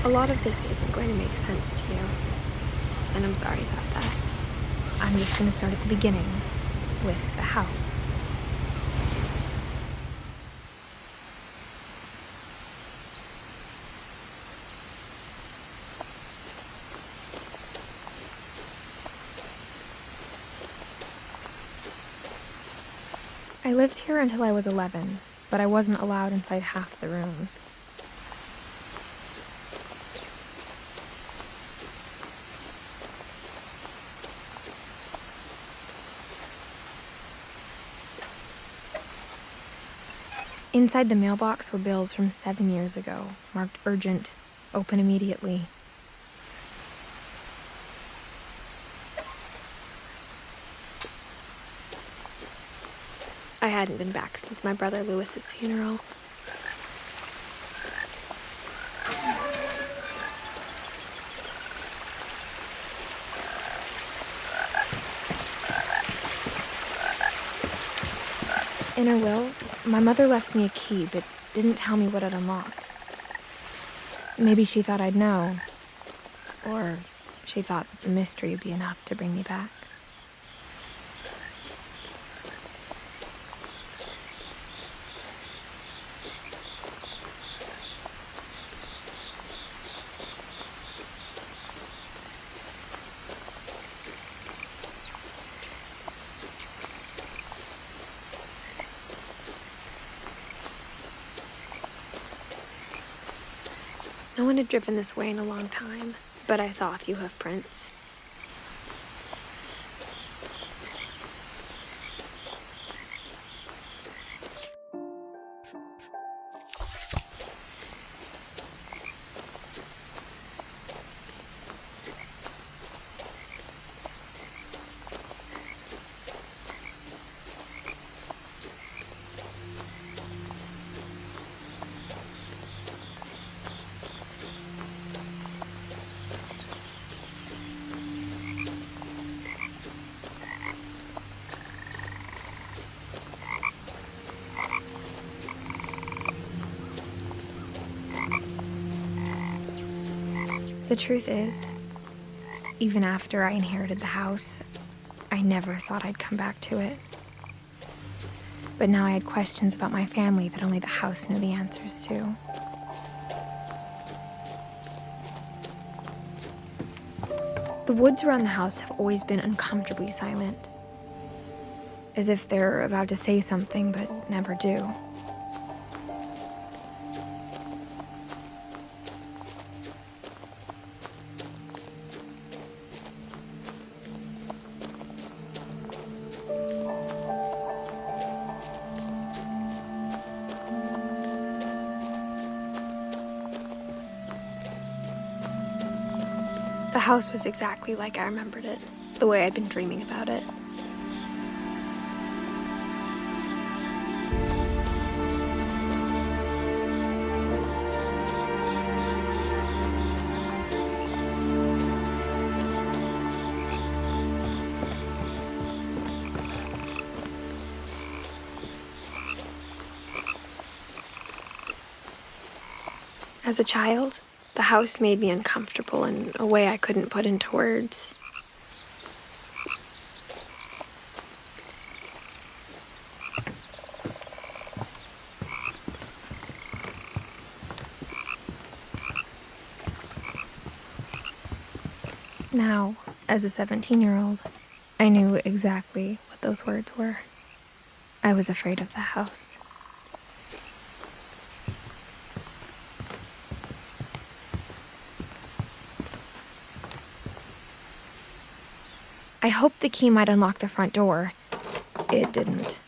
A lot of this isn't going to make sense to you, and I'm sorry about that. I'm just going to start at the beginning, with the house. I lived here until I was 11, but I wasn't allowed inside half the rooms. Inside the mailbox were bills from 7 years ago, marked urgent, open immediately. I hadn't been back since my brother Lewis's funeral. In her will, my mother left me a key, but didn't tell me what it unlocked. Maybe she thought I'd know, or she thought that the mystery would be enough to bring me back. No one had driven this way in a long time, but I saw a few hoof prints. The truth is, even after I inherited the house, I never thought I'd come back to it. But now I had questions about my family that only the house knew the answers to. The woods around the house have always been uncomfortably silent, as if they're about to say something but never do. The house was exactly like I remembered it, the way I'd been dreaming about it. As a child, the house made me uncomfortable in a way I couldn't put into words. Now, as a 17-year-old, I knew exactly what those words were. I was afraid of the house. I hoped the key might unlock the front door. It didn't.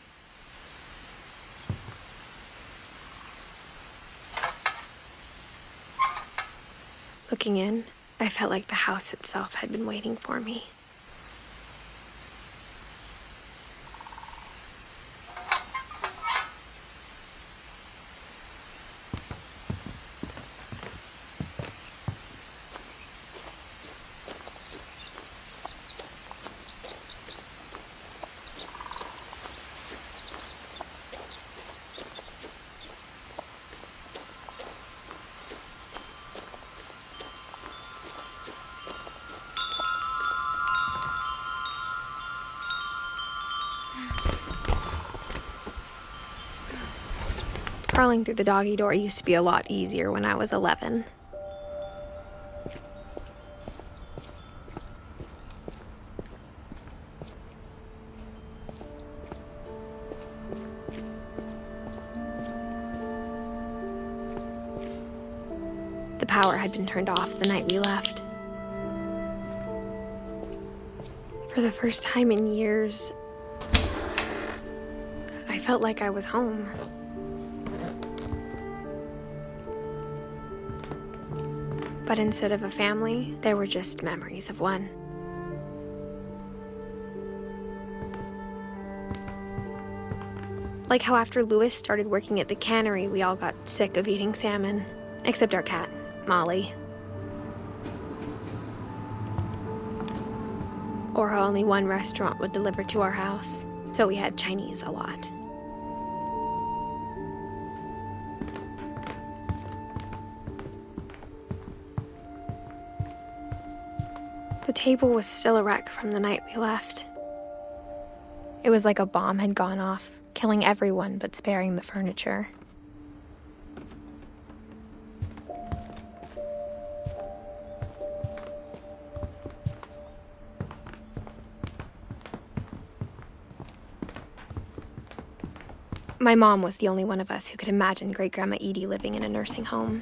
Looking in, I felt like the house itself had been waiting for me. Crawling through the doggy door used to be a lot easier when I was 11. The power had been turned off the night we left. For the first time in years, I felt like I was home. But instead of a family, there were just memories of one. Like how after Louis started working at the cannery, we all got sick of eating salmon, except our cat, Molly. Or how only one restaurant would deliver to our house, so we had Chinese a lot. The table was still a wreck from the night we left. It was like a bomb had gone off, killing everyone but sparing the furniture. My mom was the only one of us who could imagine Great-Grandma Edie living in a nursing home.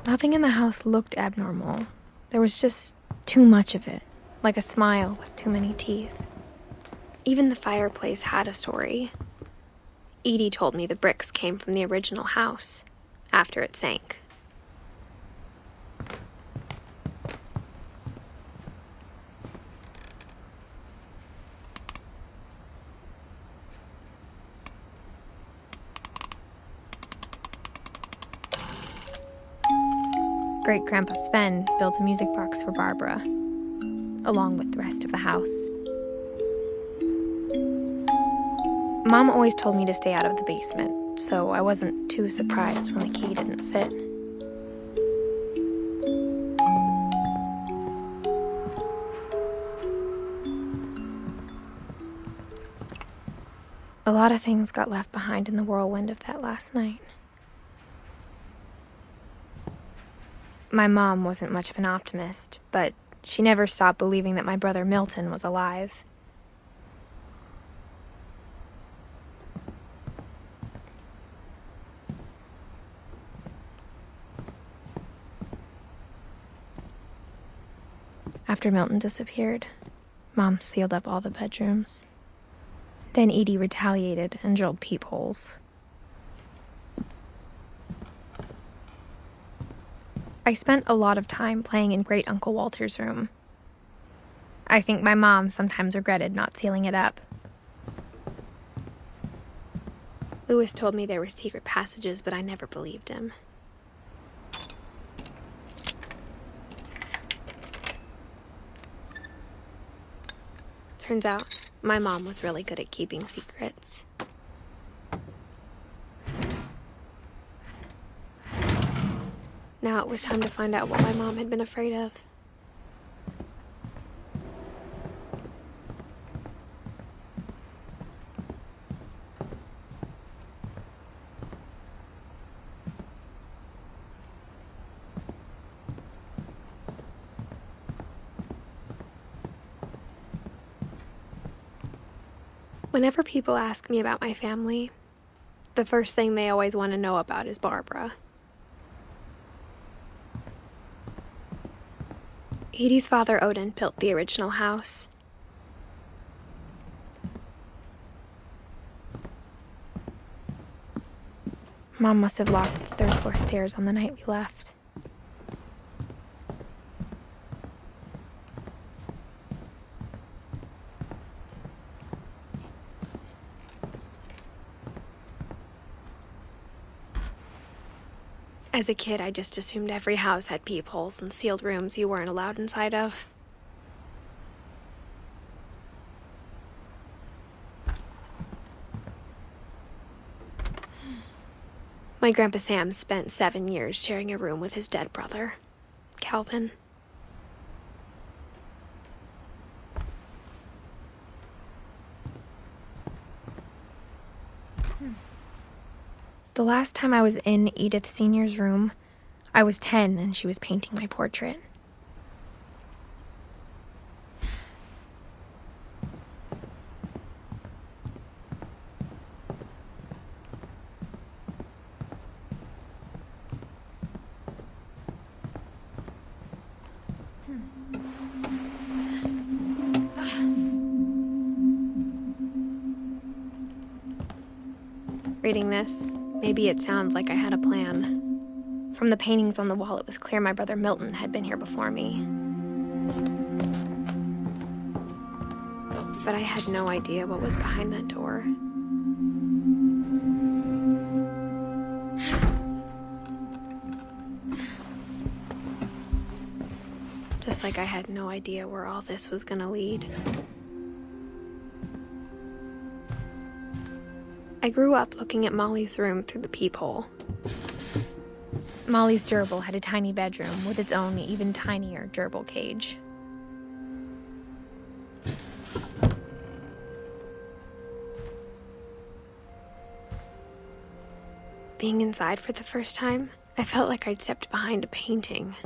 Nothing in the house looked abnormal. There was just too much of it, like a smile with too many teeth. Even the fireplace had a story. Edie told me the bricks came from the original house, after it sank. Great-Grandpa Sven built a music box for Barbara, along with the rest of the house. Mom always told me to stay out of the basement, so I wasn't too surprised when the key didn't fit. A lot of things got left behind in the whirlwind of that last night. My mom wasn't much of an optimist, but she never stopped believing that my brother Milton was alive. After Milton disappeared, Mom sealed up all the bedrooms. Then Edie retaliated and drilled peepholes. I spent a lot of time playing in Great Uncle Walter's room. I think my mom sometimes regretted not sealing it up. Louis told me there were secret passages, but I never believed him. Turns out, my mom was really good at keeping secrets. Now it was time to find out what my mom had been afraid of. Whenever people ask me about my family, the first thing they always want to know about is Barbara. Edie's father, Odin, built the original house. Mom must have locked the third floor stairs on the night we left. As a kid, I just assumed every house had peepholes and sealed rooms you weren't allowed inside of. My Grandpa Sam spent 7 years sharing a room with his dead brother, Calvin. The last time I was in Edith Sr.'s room, I was 10 and she was painting my portrait. Reading this, maybe it sounds like I had a plan. From the paintings on the wall, it was clear my brother Milton had been here before me. But I had no idea what was behind that door. Just like I had no idea where all this was gonna lead. I grew up looking at Molly's room through the peephole. Molly's gerbil had a tiny bedroom with its own even tinier gerbil cage. Being inside for the first time, I felt like I'd stepped behind a painting.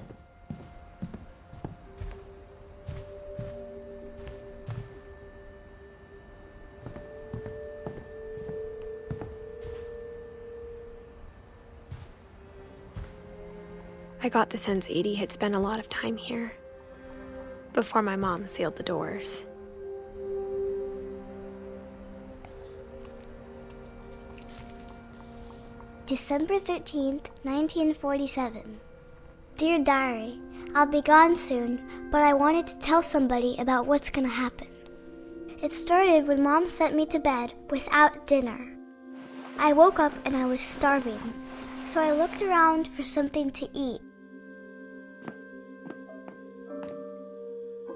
I got the sense Edie had spent a lot of time here, before my mom sealed the doors. December 13th, 1947. Dear Diary, I'll be gone soon, but I wanted to tell somebody about what's gonna happen. It started when Mom sent me to bed without dinner. I woke up and I was starving, so I looked around for something to eat.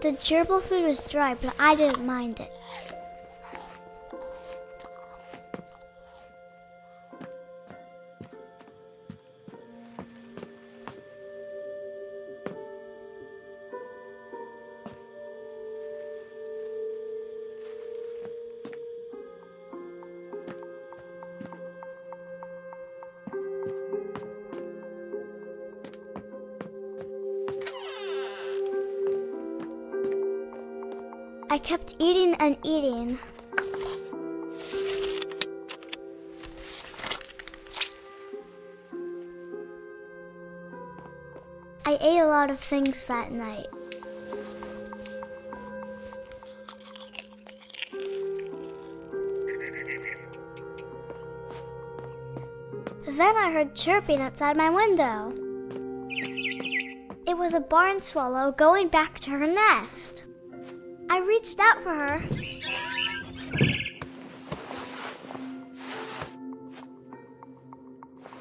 The gerbil food was dry, but I didn't mind it. I kept eating and eating. I ate a lot of things that night. Then I heard chirping outside my window. It was a barn swallow going back to her nest. I reached out for her.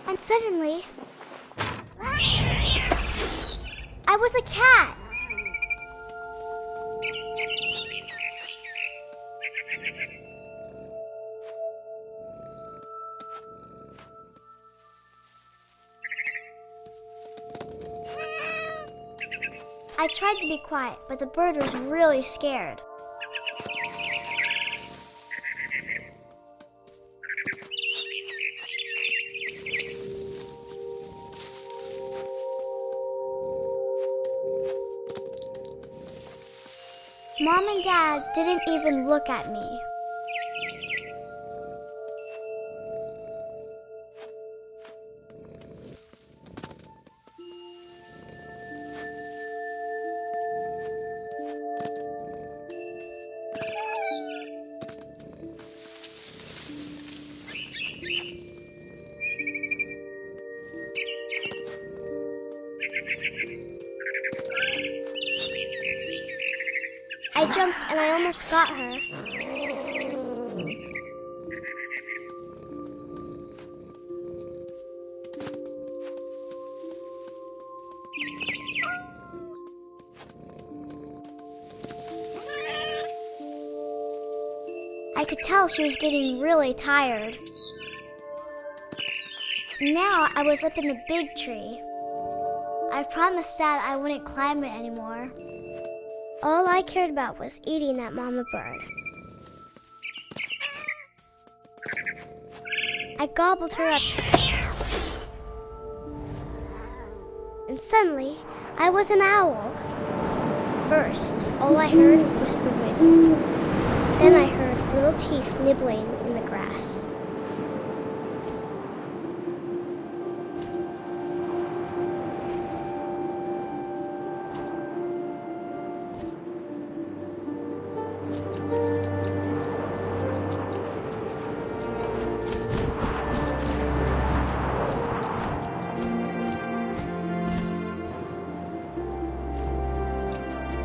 And suddenly, I was a cat. I tried to be quiet, but the bird was really scared. Mom and Dad didn't even look at me. I jumped and I almost got her. I could tell she was getting really tired. Now I was up in the big tree. I promised Dad I wouldn't climb it anymore. All I cared about was eating that mama bird. I gobbled her up. And suddenly, I was an owl. First, all I heard was the wind. Then I heard little teeth nibbling in the grass.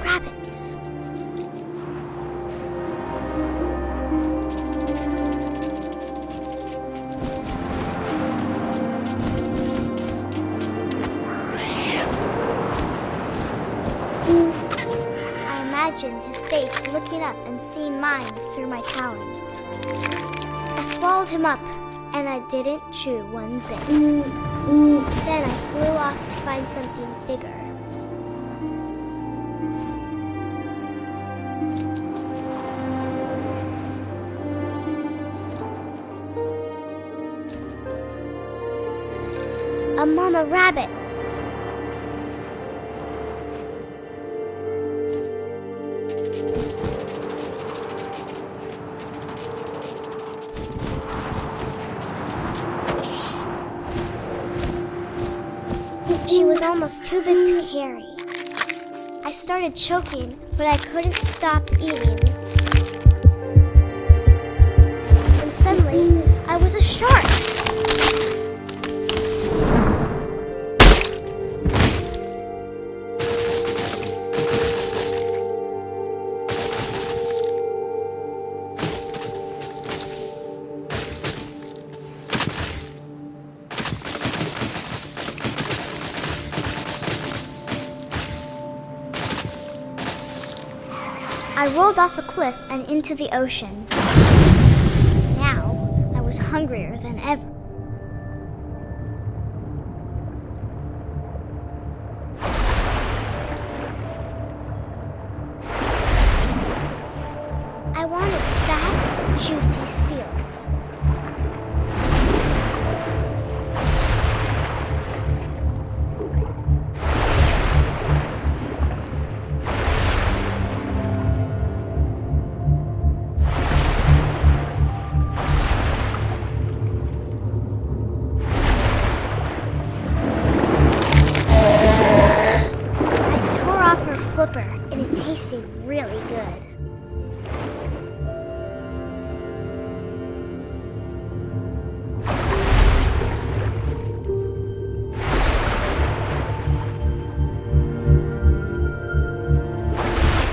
Rabbits. I imagined his face looking up and seeing mine through my talons. I swallowed him up, and I didn't chew one bit. Then I flew off to find something bigger. A mama rabbit. She was almost too big to carry. I started choking, but I couldn't stop eating. And suddenly, I was a shark. I rolled off a cliff and into the ocean. Now, I was hungrier than ever. I wanted fat, juicy seals. And it tasted really good. I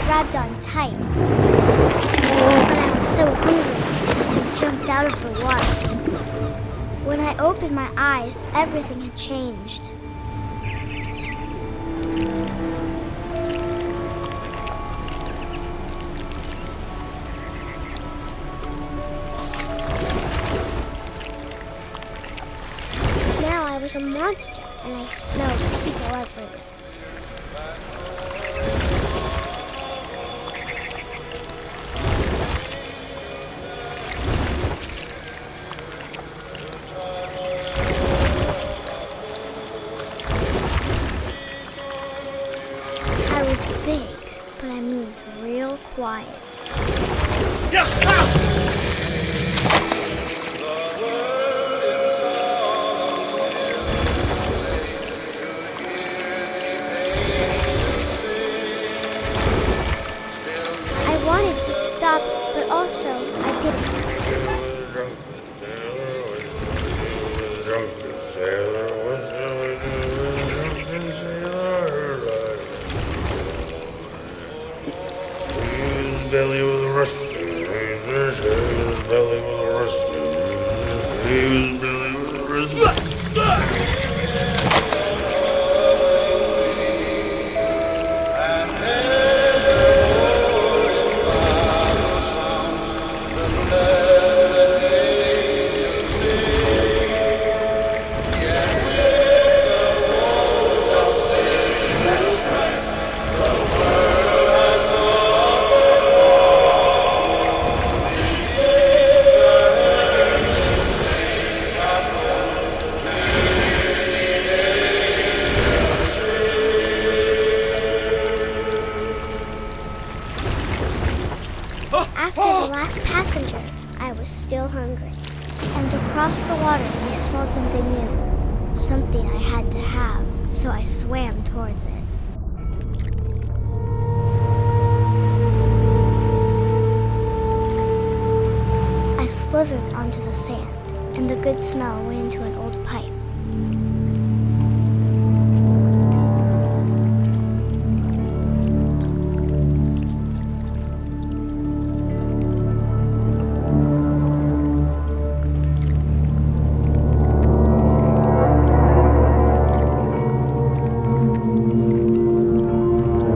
grabbed on tight, but I was so hungry, I jumped out of the water. When I opened my eyes, everything had changed. I was a monster, and I smelled people everywhere. I was big, but I moved real quiet. I wanted to stop, but also I didn't. His belly was rusty. His belly was rusty. His belly was rusty. After the last passenger, I was still hungry. And across the water, we smelled something new. Something I had to have, so I swam towards it. I slithered onto the sand, and the good smell went into an old pipe.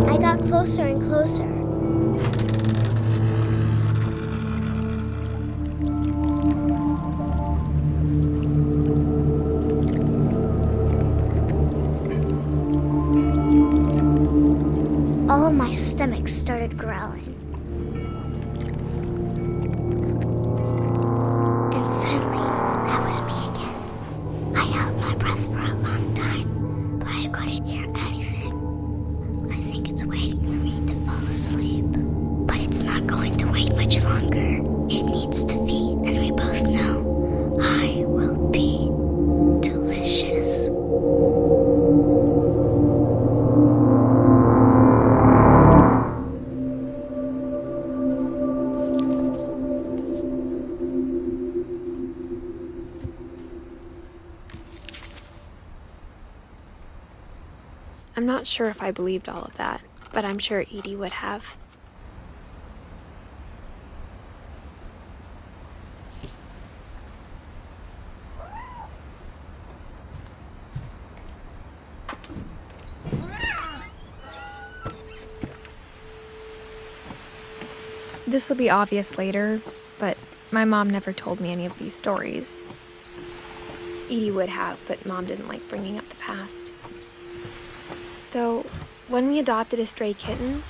I got closer and closer. All of my stomach started growling. And suddenly, I was me again. I held my breath for a long time, but I couldn't hear anything. I think it's waiting for me to fall asleep. But it's not going to wait much longer. It needs to feed, and we both know I will be delicious. I'm not sure if I believed all of that, but I'm sure Edie would have. This will be obvious later, but my mom never told me any of these stories. Edie would have, but Mom didn't like bringing up the past. Though, when we adopted a stray kitten,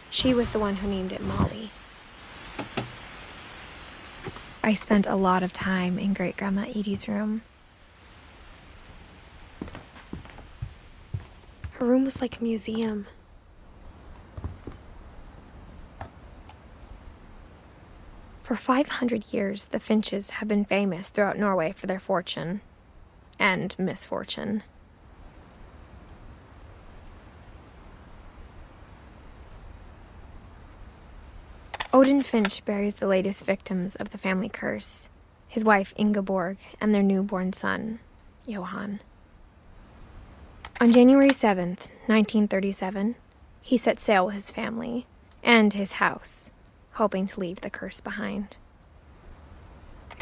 she was the one who named it Molly. I spent a lot of time in Great-Grandma Edie's room. Her room was like a museum. For 500 years, the Finches have been famous throughout Norway for their fortune and misfortune. Odin Finch buries the latest victims of the family curse, his wife Ingeborg and their newborn son, Johan. On January 7th, 1937, he set sail with his family and his house, hoping to leave the curse behind.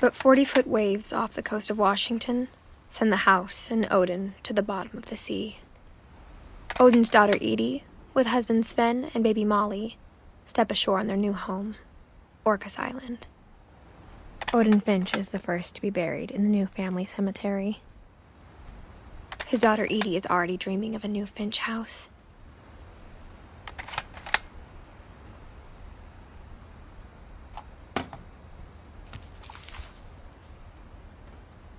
But 40-foot waves off the coast of Washington send the house and Odin to the bottom of the sea. Odin's daughter Edie, with husband Sven and baby Molly, step ashore on their new home, Orcas Island. Odin Finch is the first to be buried in the new family cemetery. His daughter Edie is already dreaming of a new Finch house.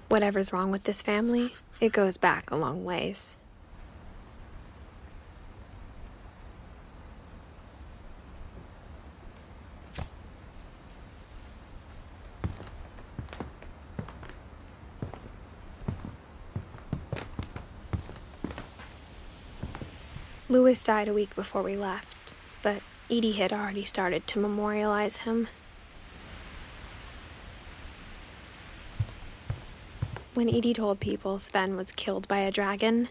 Whatever's wrong with this family, it goes back a long ways. Louis died a week before we left, but Edie had already started to memorialize him. When Edie told people Sven was killed by a dragon,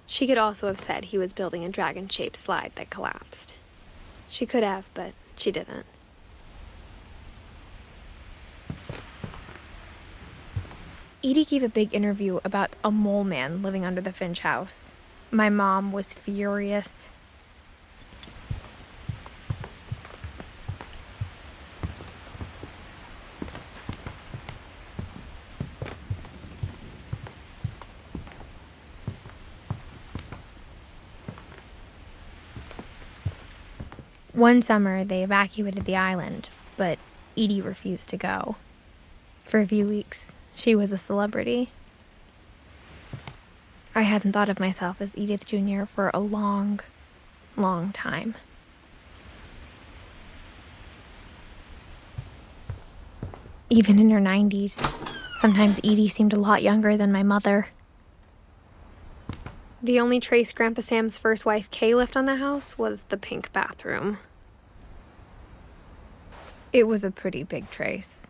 she could also have said he was building a dragon-shaped slide that collapsed. She could have, but she didn't. Edie gave a big interview about a mole man living under the Finch house. My mom was furious. One summer, they evacuated the island, but Edie refused to go. For a few weeks, she was a celebrity. I hadn't thought of myself as Edith Jr. for a long, long time. even in her 90s. Sometimes Edie seemed a lot younger than my mother. The only trace Grandpa Sam's first wife, Kay, left on the house was the pink bathroom. It was a pretty big trace.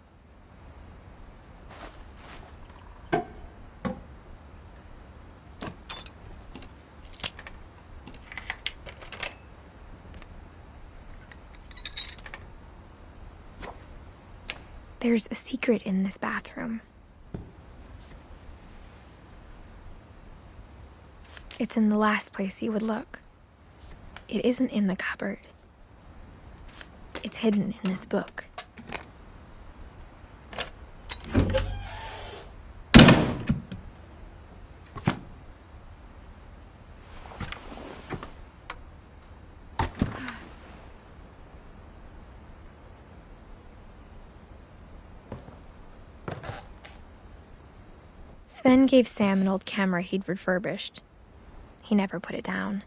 There's a secret in this bathroom. It's in the last place you would look. It isn't in the cupboard. It's hidden in this book. Sven gave Sam an old camera he'd refurbished. He never put it down.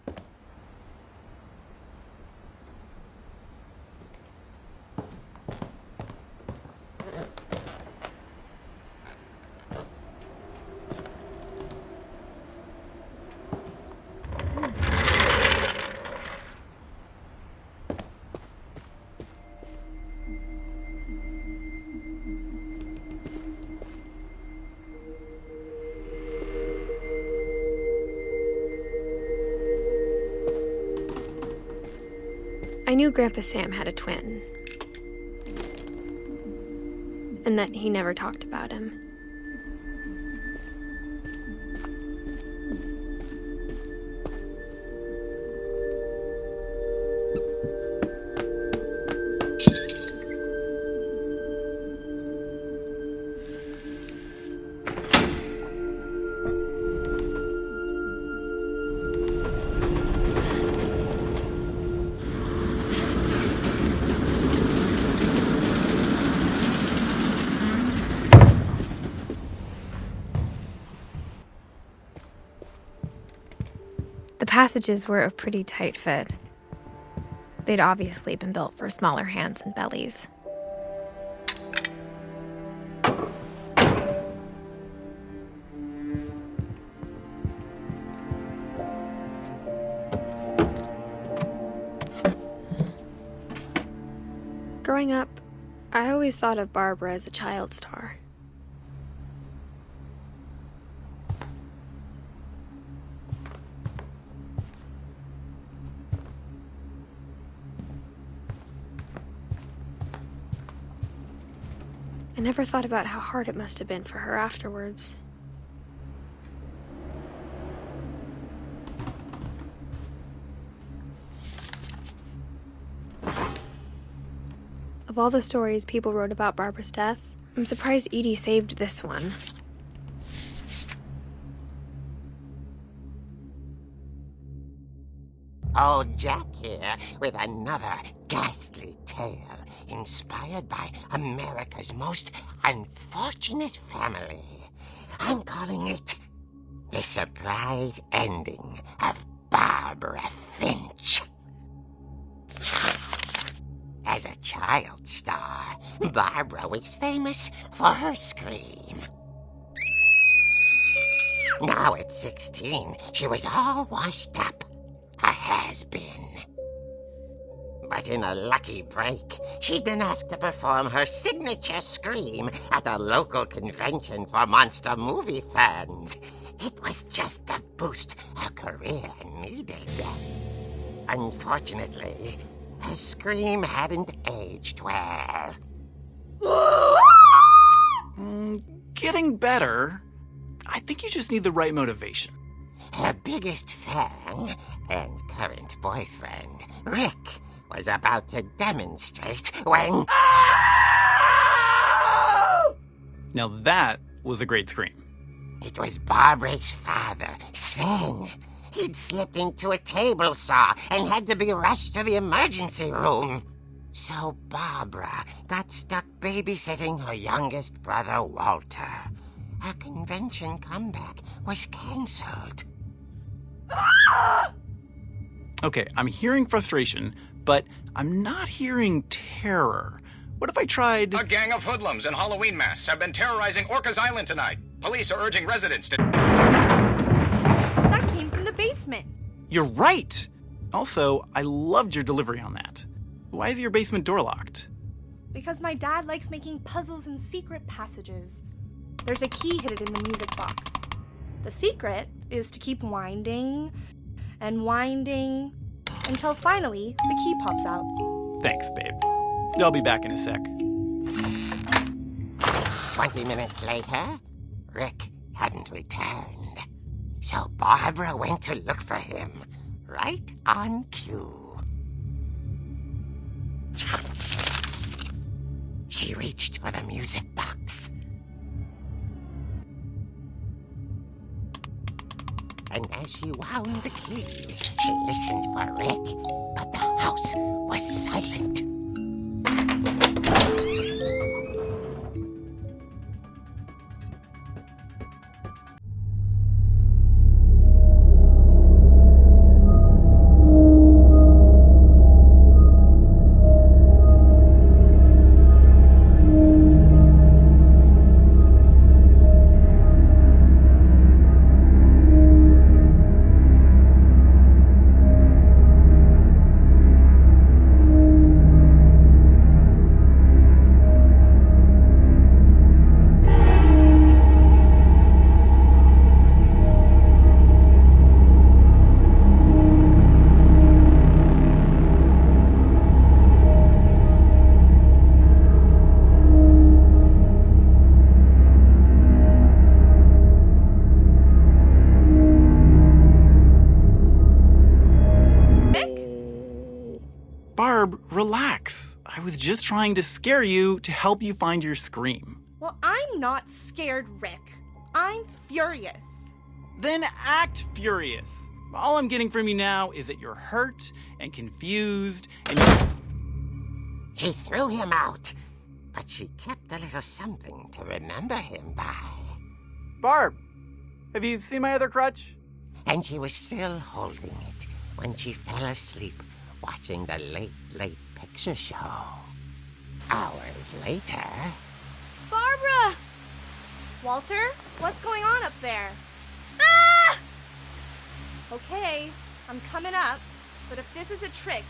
I knew Grandpa Sam had a twin, and that he never talked about him. The passages were a pretty tight fit. They'd obviously been built for smaller hands and bellies. Growing up, I always thought of Barbara as a child star. I never thought about how hard it must have been for her afterwards. Of all the stories people wrote about Barbara's death, I'm surprised Edie saved this one. Old Jack here with another ghastly tale inspired by America's most unfortunate family. I'm calling it The Surprise Ending of Barbara Finch. As a child star, Barbara was famous for her scream. Now at 16, she was all washed up. A has-been. But in a lucky break, she'd been asked to perform her signature scream at a local convention for monster movie fans. It was just the boost her career needed. Unfortunately, her scream hadn't aged well. Getting better. I think you just need the right motivation. Her biggest fan and current boyfriend, Rick, was about to demonstrate when... Now that was a great scream. It was Barbara's father, Sven. He'd slipped into a table saw and had to be rushed to the emergency room. So Barbara got stuck babysitting her youngest brother, Walter. Her convention comeback was cancelled. Okay, I'm hearing frustration, but I'm not hearing terror. What if I tried... A gang of hoodlums in Halloween masks have been terrorizing Orcas Island tonight. Police are urging residents to... That came from the basement. You're right! Also, I loved your delivery on that. Why is your basement door locked? Because my dad likes making puzzles and secret passages. There's a key hidden in the music box. The secret is to keep winding and winding until finally the key pops out. Thanks, babe. I'll be back in a sec. 20 minutes later, Rick hadn't returned. So Barbara went to look for him, right on cue. She reached for the music box. And as she wound the key, she listened for Rick, but the house was silent. Barb, relax. I was just trying to scare you to help you find your scream. Well, I'm not scared, Rick. I'm furious. Then act furious. All I'm getting from you now is that you're hurt and confused and She threw him out, but she kept a little something to remember him by. Barb, have you seen my other crutch? And she was still holding it when she fell asleep watching the Late Late Picture Show. Hours later... Barbara! Walter, what's going on up there? Ah! Okay, I'm coming up, but if this is a trick...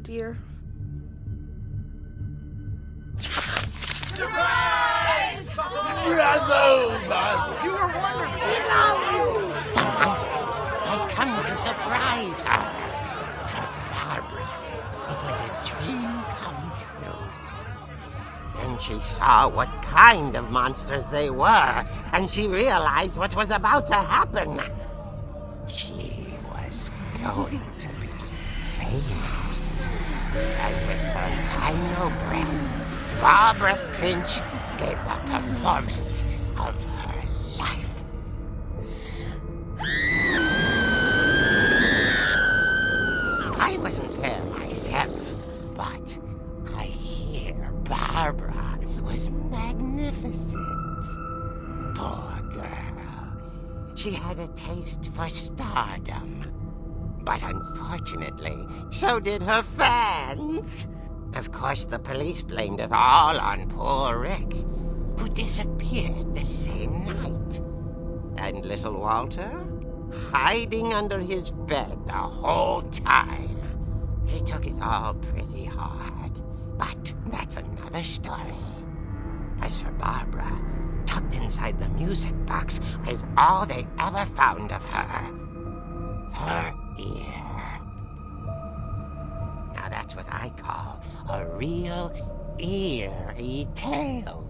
dear. The monsters had come to surprise her. For Barbara, it was a dream come true. Then she saw what kind of monsters they were, and she realized what was about to happen. She was going to be famous. And with her final breath, Barbara Finch gave the performance of her life. I wasn't there myself, but I hear Barbara was magnificent. Poor girl. She had a taste for stardom. But unfortunately, so did her fans. Of course, the police blamed it all on poor Rick, who disappeared the same night. And little Walter, hiding under his bed the whole time. He took it all pretty hard, but that's another story. As for Barbara, tucked inside the music box is all they ever found of her. Her ear. Now that's what I call a real eerie tale.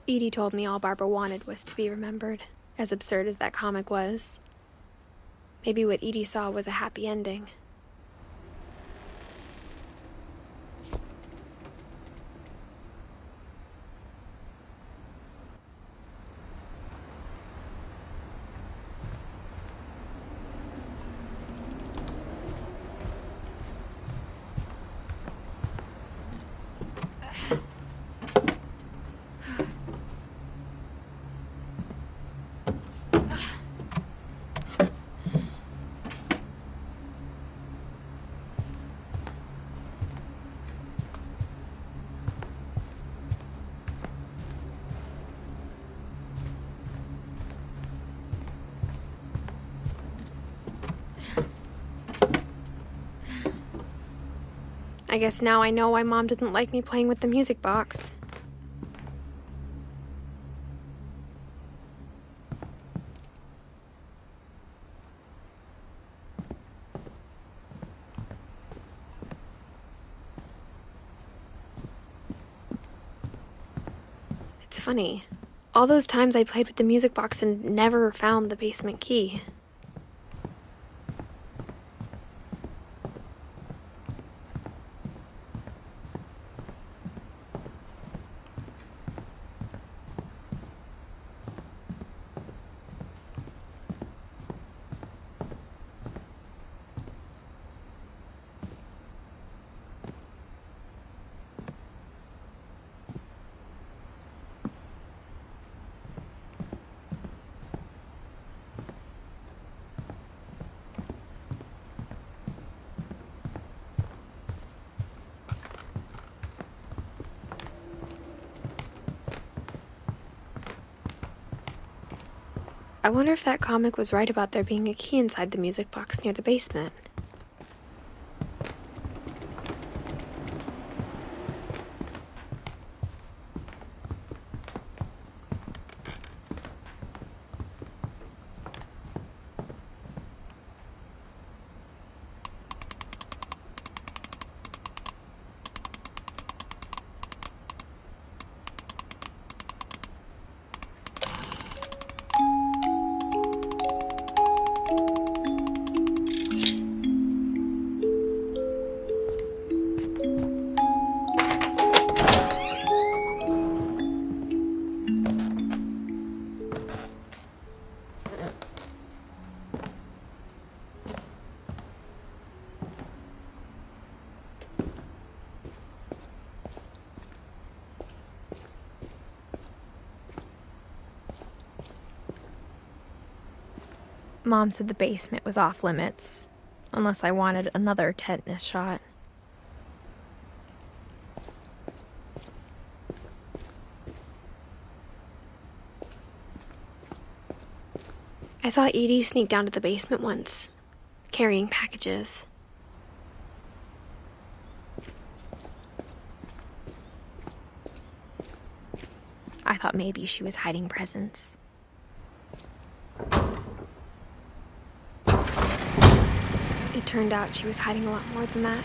Edie told me all Barbara wanted was to be remembered, as absurd as that comic was. Maybe what Edie saw was a happy ending. I guess now I know why Mom didn't like me playing with the music box. It's funny. All those times I played with the music box and never found the basement key. I wonder if that comic was right about there being a key inside the music box near the basement. Mom said the basement was off limits, unless I wanted another tetanus shot. I saw Edie sneak down to the basement once, carrying packages. I thought maybe she was hiding presents. It turned out she was hiding a lot more than that.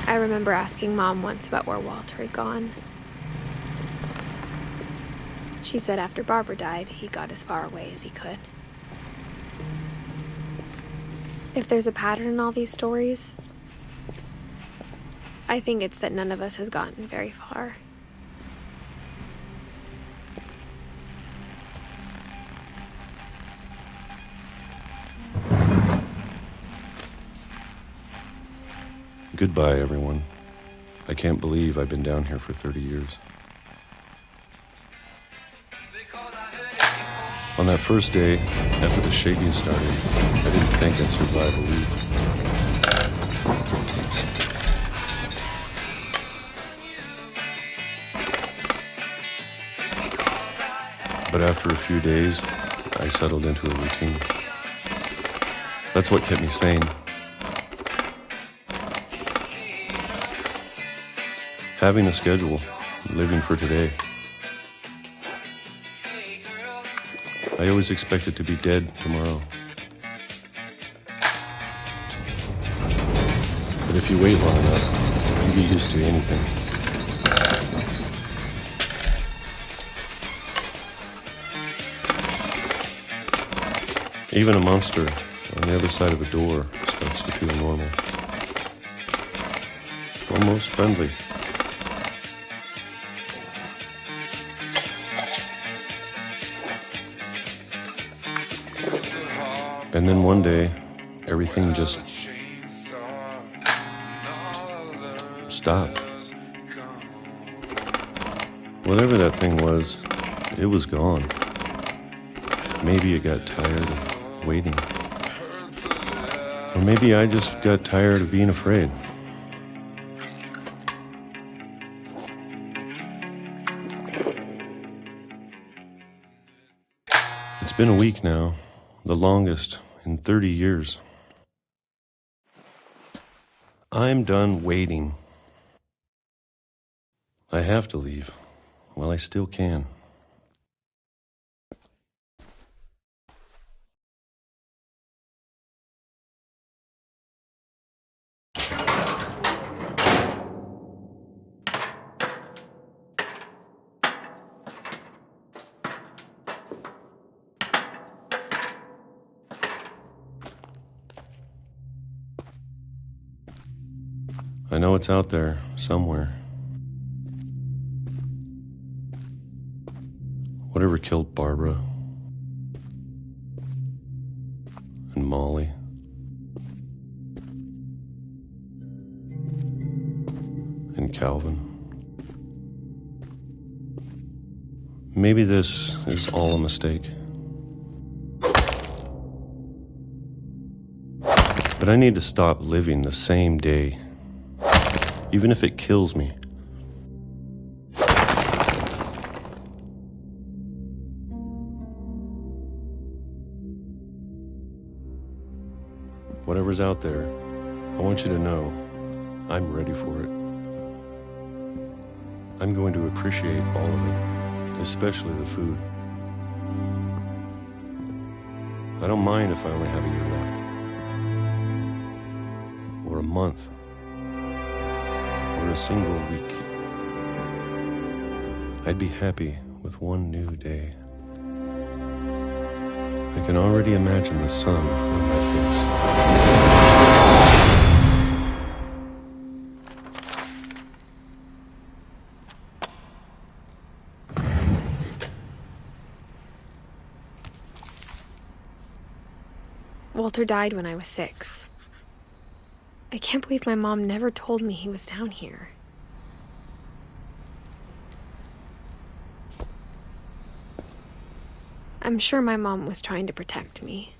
I remember asking Mom once about where Walter had gone. She said after Barbara died, he got as far away as he could. If there's a pattern in all these stories, I think it's that none of us has gotten very far. Goodbye, everyone. I can't believe I've been down here for 30 years. On that first day, after the shaking started, I didn't think I'd survive a week. But after a few days, I settled into a routine. That's what kept me sane. Having a schedule, living for today. I always expected to be dead tomorrow. But if you wait long enough, you get used to anything. Even a monster on the other side of the door starts to feel normal. Almost friendly. And then one day, everything just stopped. Whatever that thing was, it was gone. Maybe it got tired of waiting. Or maybe I just got tired of being afraid. It's been a week now. The longest in 30 years. I'm done waiting. I have to leave while I still can. I know it's out there, somewhere. Whatever killed Barbara and Molly and Calvin. Maybe this is all a mistake. But I need to stop living the same day. Even if it kills me. Whatever's out there, I want you to know I'm ready for it. I'm going to appreciate all of it, especially the food. I don't mind if I only have a year left. Or a month. Or a single week. I'd be happy with one new day. I can already imagine the sun on my face. Walter died when I was 6. I can't believe my mom never told me he was down here. I'm sure my mom was trying to protect me.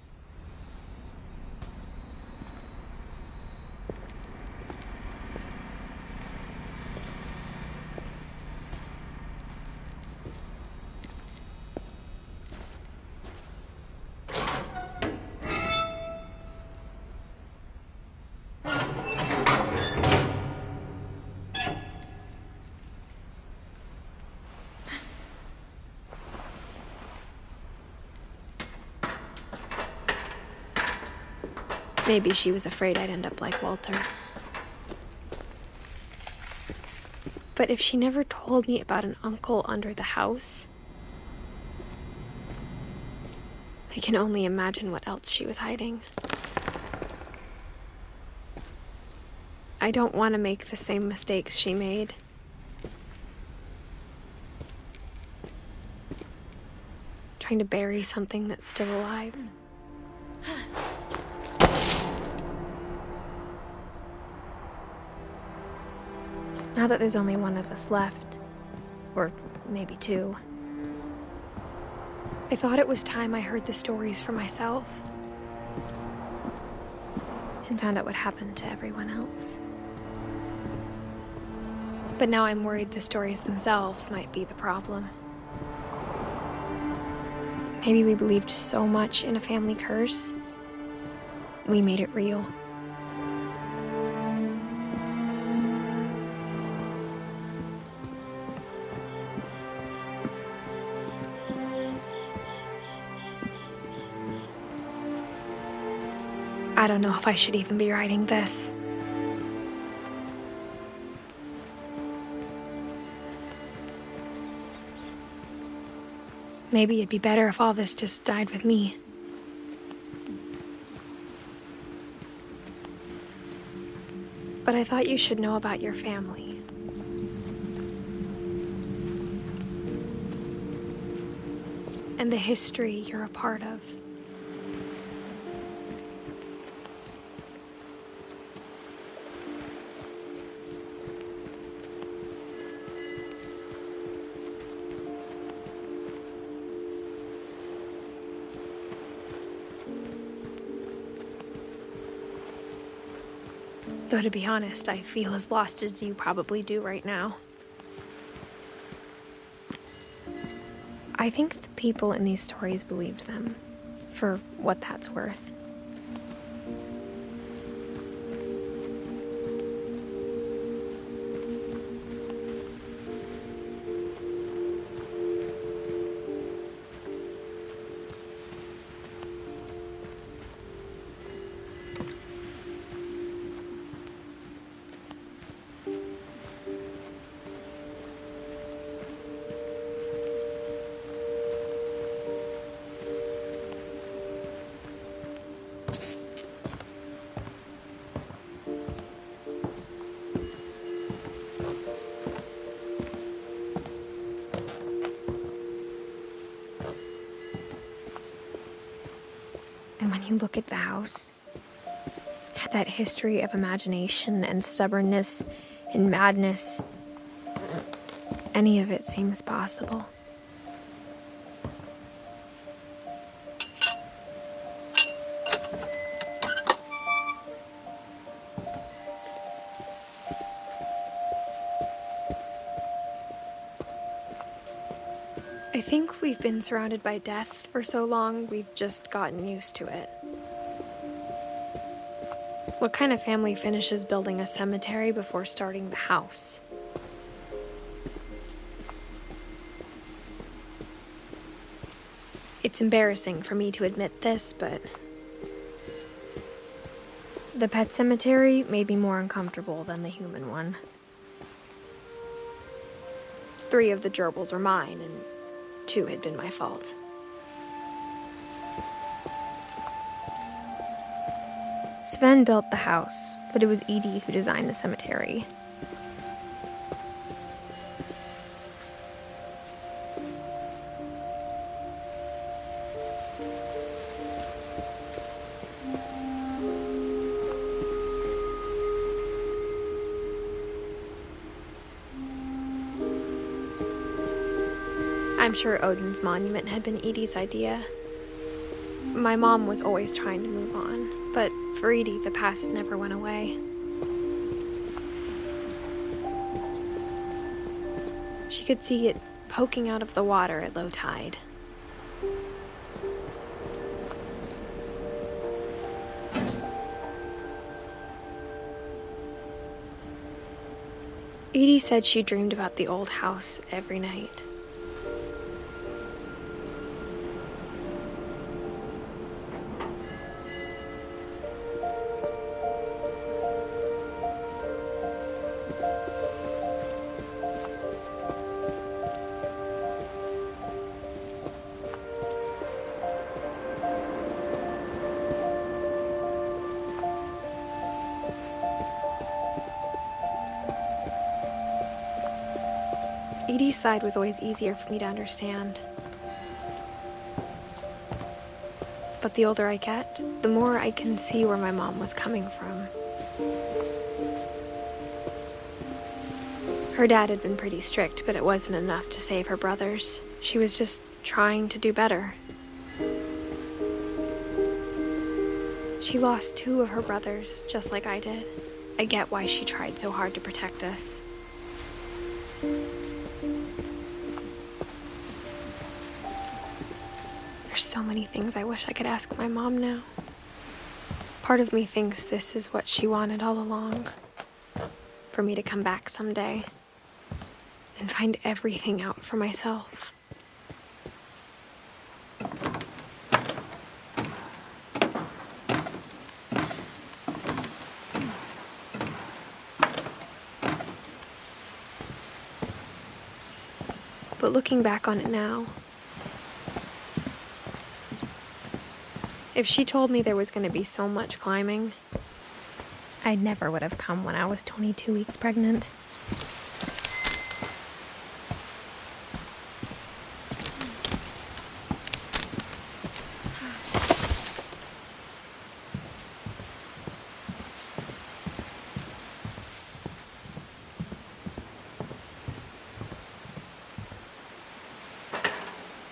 Maybe she was afraid I'd end up like Walter. But if she never told me about an uncle under the house, I can only imagine what else she was hiding. I don't want to make the same mistakes she made. Trying to bury something that's still alive. Now that there's only one of us left, or maybe two, I thought it was time I heard the stories for myself and found out what happened to everyone else. But now I'm worried the stories themselves might be the problem. Maybe we believed so much in a family curse, we made it real. I don't know if I should even be writing this. Maybe it'd be better if all this just died with me. But I thought you should know about your family. And the history you're a part of. Though to be honest, I feel as lost as you probably do right now. I think the people in these stories believed them, for what that's worth. And when you look at the house, that history of imagination and stubbornness and madness, any of it seems possible. I think we've been surrounded by death for so long, we've just gotten used to it. What kind of family finishes building a cemetery before starting the house? It's embarrassing for me to admit this, but the pet cemetery made me more uncomfortable than the human one. 3 of the gerbils were mine, and 2 had been my fault. Sven built the house, but it was EDITH who designed the cemetery. I'm sure Odin's monument had been EDITH's idea. My mom was always trying to move on, but for EDITH, the past never went away. She could see it poking out of the water at low tide. EDITH said she dreamed about the old house every night. EDITH's side was always easier for me to understand. But the older I get, the more I can see where my mom was coming from. Her dad had been pretty strict, but it wasn't enough to save her brothers. She was just trying to do better. She lost 2 of her brothers, just like I did. I get why she tried so hard to protect us. There's so many things I wish I could ask my mom now. Part of me thinks this is what she wanted all along. For me to come back someday and find everything out for myself. But looking back on it now, if she told me there was going to be so much climbing, I never would have come when I was 22 weeks pregnant.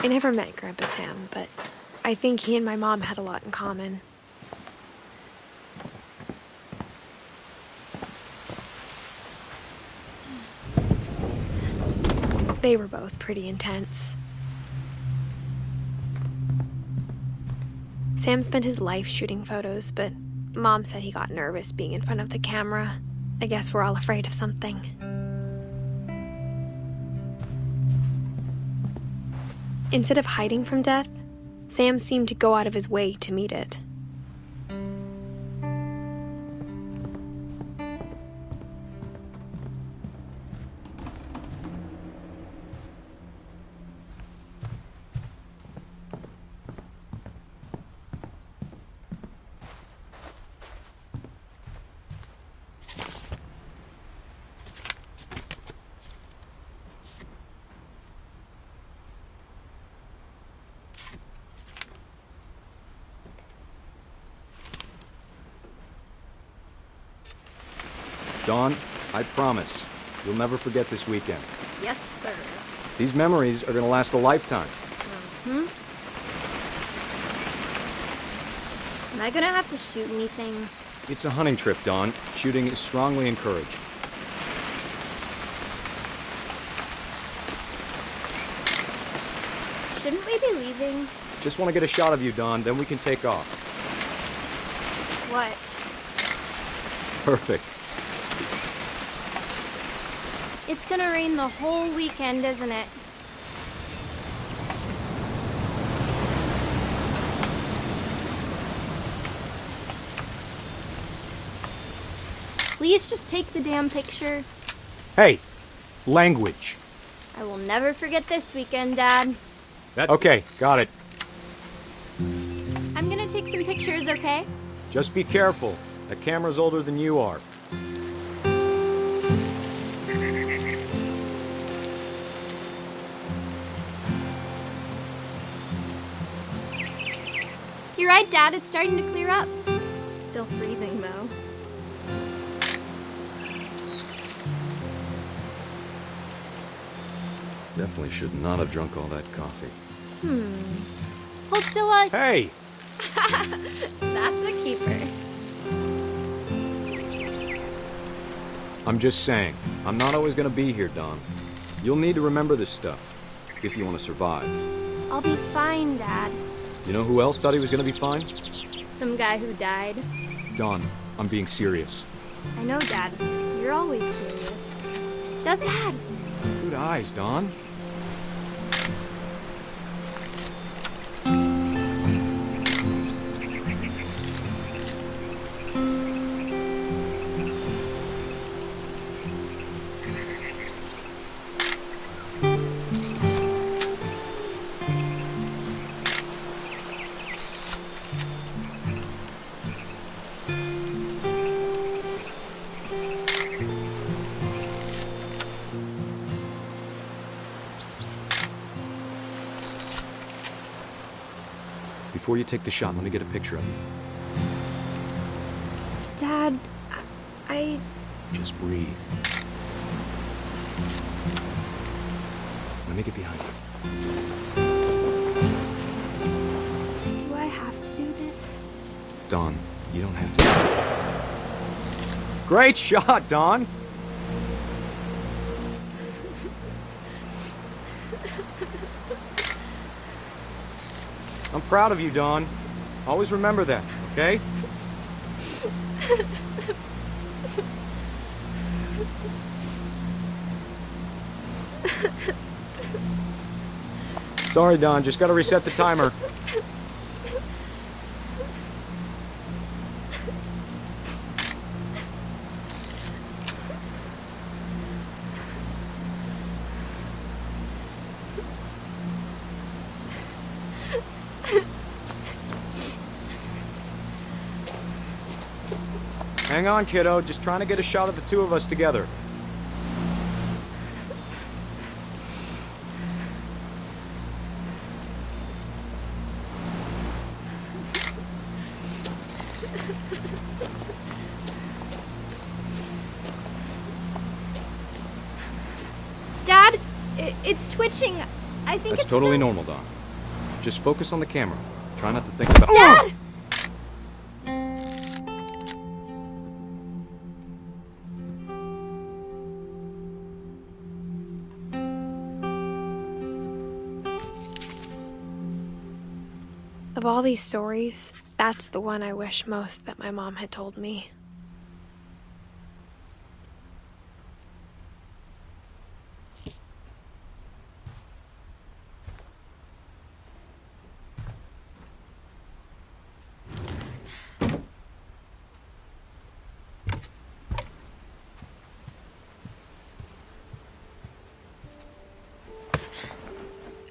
I never met Grandpa Sam, but I think he and my mom had a lot in common. They were both pretty intense. Sam spent his life shooting photos, but Mom said he got nervous being in front of the camera. I guess we're all afraid of something. Instead of hiding from death, Sam seemed to go out of his way to meet it. Dawn, I promise, you'll never forget this weekend. Yes, sir. These memories are gonna last a lifetime. Am I gonna have to shoot anything? It's a hunting trip, Dawn. Shooting is strongly encouraged. Shouldn't we be leaving? Just want to get a shot of you, Dawn, then we can take off. What? Perfect. It's gonna rain the whole weekend, isn't it? Please just take the damn picture. Hey, language. I will never forget this weekend, Dad. That's okay, got it. I'm gonna take some pictures, okay? Just be careful. That camera's older than you are. You're right, Dad. It's starting to clear up. It's still freezing, though. Definitely should not have drunk all that coffee. Hold still, while Hey! That's a keeper. I'm just saying, I'm not always gonna be here, Dawn. You'll need to remember this stuff, if you want to survive. I'll be fine, Dad. You know who else thought he was gonna be fine? Some guy who died. Dawn, I'm being serious. I know, Dad. You're always serious. Does Dad? Good eyes, Dawn. Before you take the shot, let me get a picture of you. Dad, I... Just breathe. Let me get behind you. Do I have to do this? Dawn, you don't have to. Great shot, Dawn! I'm proud of you, Dawn. Always remember that, okay? Sorry, Dawn. Just gotta reset the timer. Hang on, kiddo. Just trying to get a shot of the two of us together. Dad, it's twitching. I think That's it's totally so... normal, Dawn. Just focus on the camera. Try not to think about... Dad! Of all these stories, that's the one I wish most that my mom had told me.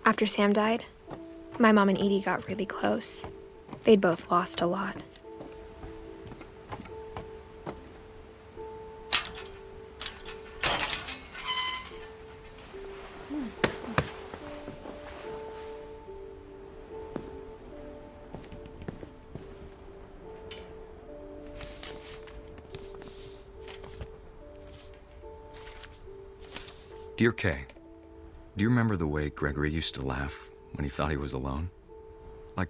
After Sam died, my mom and Edie got really close. They'd both lost a lot. Dear Kay, do you remember the way Gregory used to laugh when he thought he was alone? Like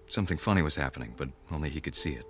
something funny was happening, but only he could see it.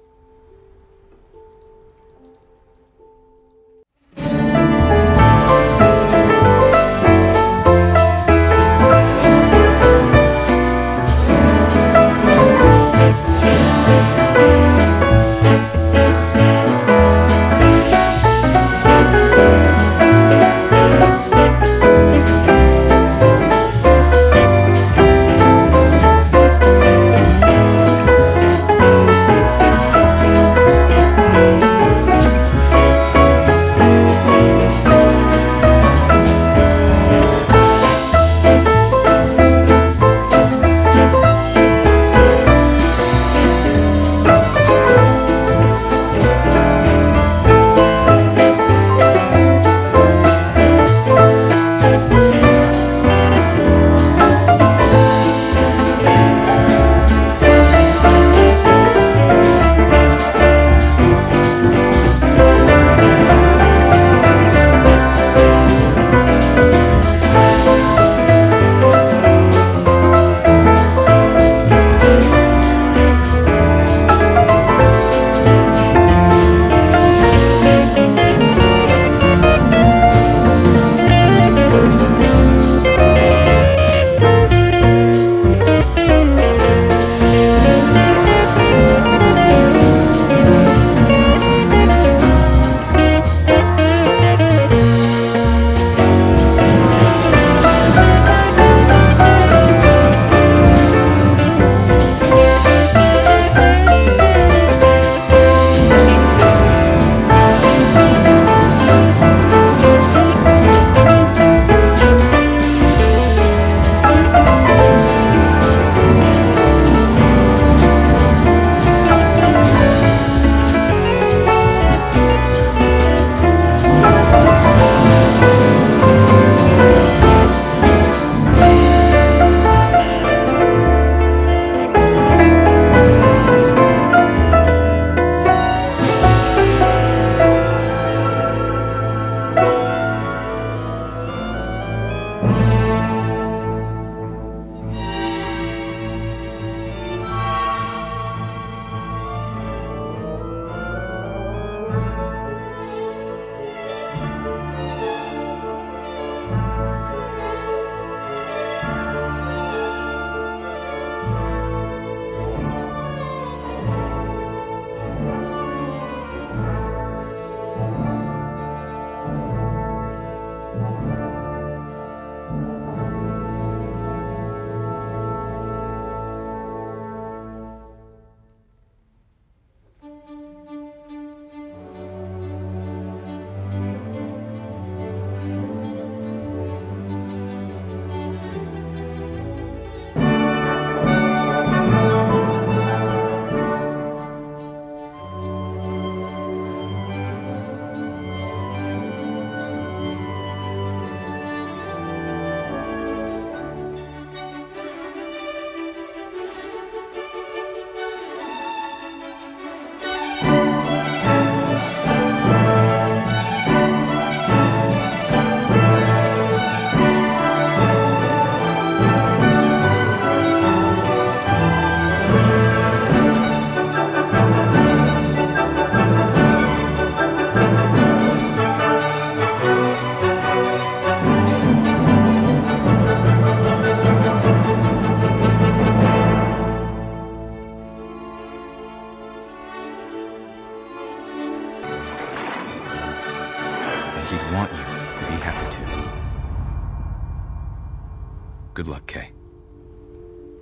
Good luck, Kay.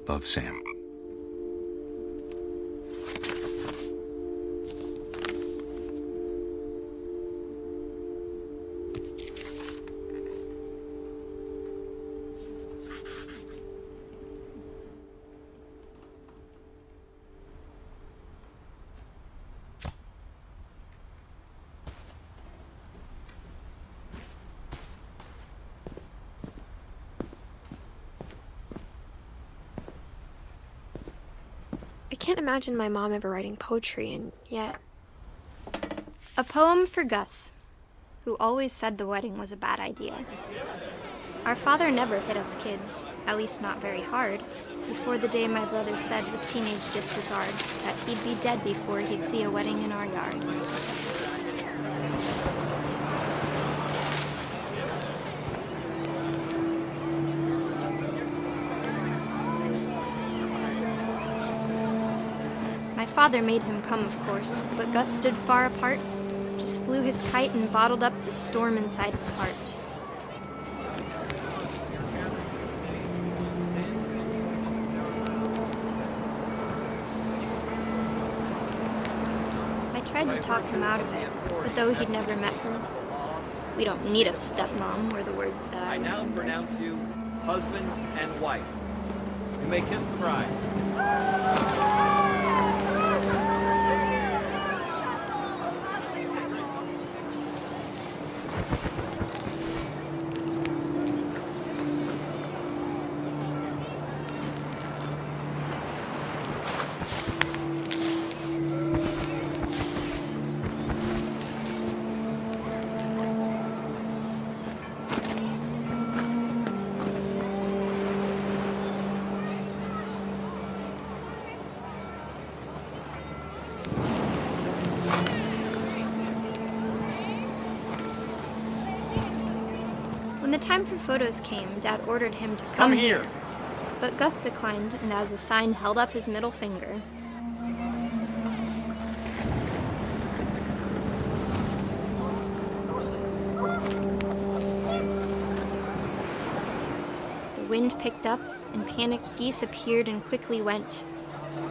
Love, Sam. I can't imagine my mom ever writing poetry, and yet... A poem for Gus, who always said the wedding was a bad idea. Our father never hit us kids, at least not very hard, before the day my brother said with teenage disregard that he'd be dead before he'd see a wedding in our yard. My father made him come, of course, but Gus stood far apart, just flew his kite and bottled up the storm inside his heart. I tried to talk him out of it, but though he'd never met her, "We don't need a stepmom," were the words that I now pronounce you husband and wife. You may kiss the bride. When the time for photos came, Dad ordered him to Come here. But Gus declined, and as a sign held up his middle finger. The wind picked up, and panicked geese appeared and quickly went.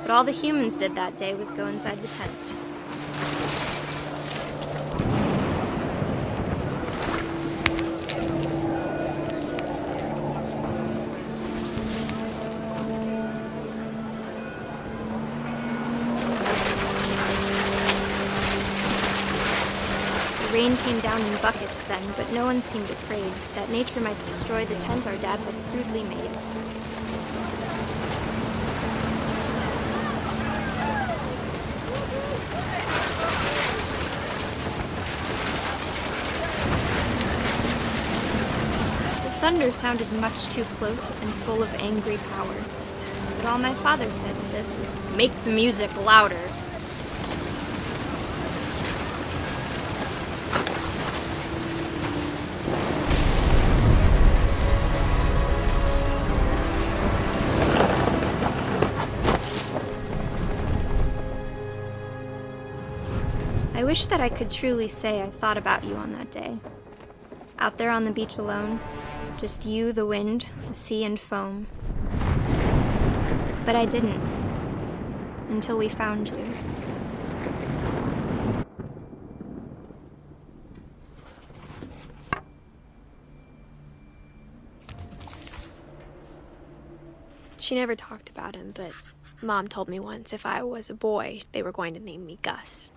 But all the humans did that day was go inside the tent. Rain came down in buckets then, but no one seemed afraid that nature might destroy the tent our dad had crudely made. The thunder sounded much too close and full of angry power, but all my father said to this was, "Make the music louder." I wish that I could truly say I thought about you on that day. Out there on the beach alone, just you, the wind, the sea, and foam. But I didn't, until we found you. She never talked about him, but Mom told me once if I was a boy, they were going to name me Gus.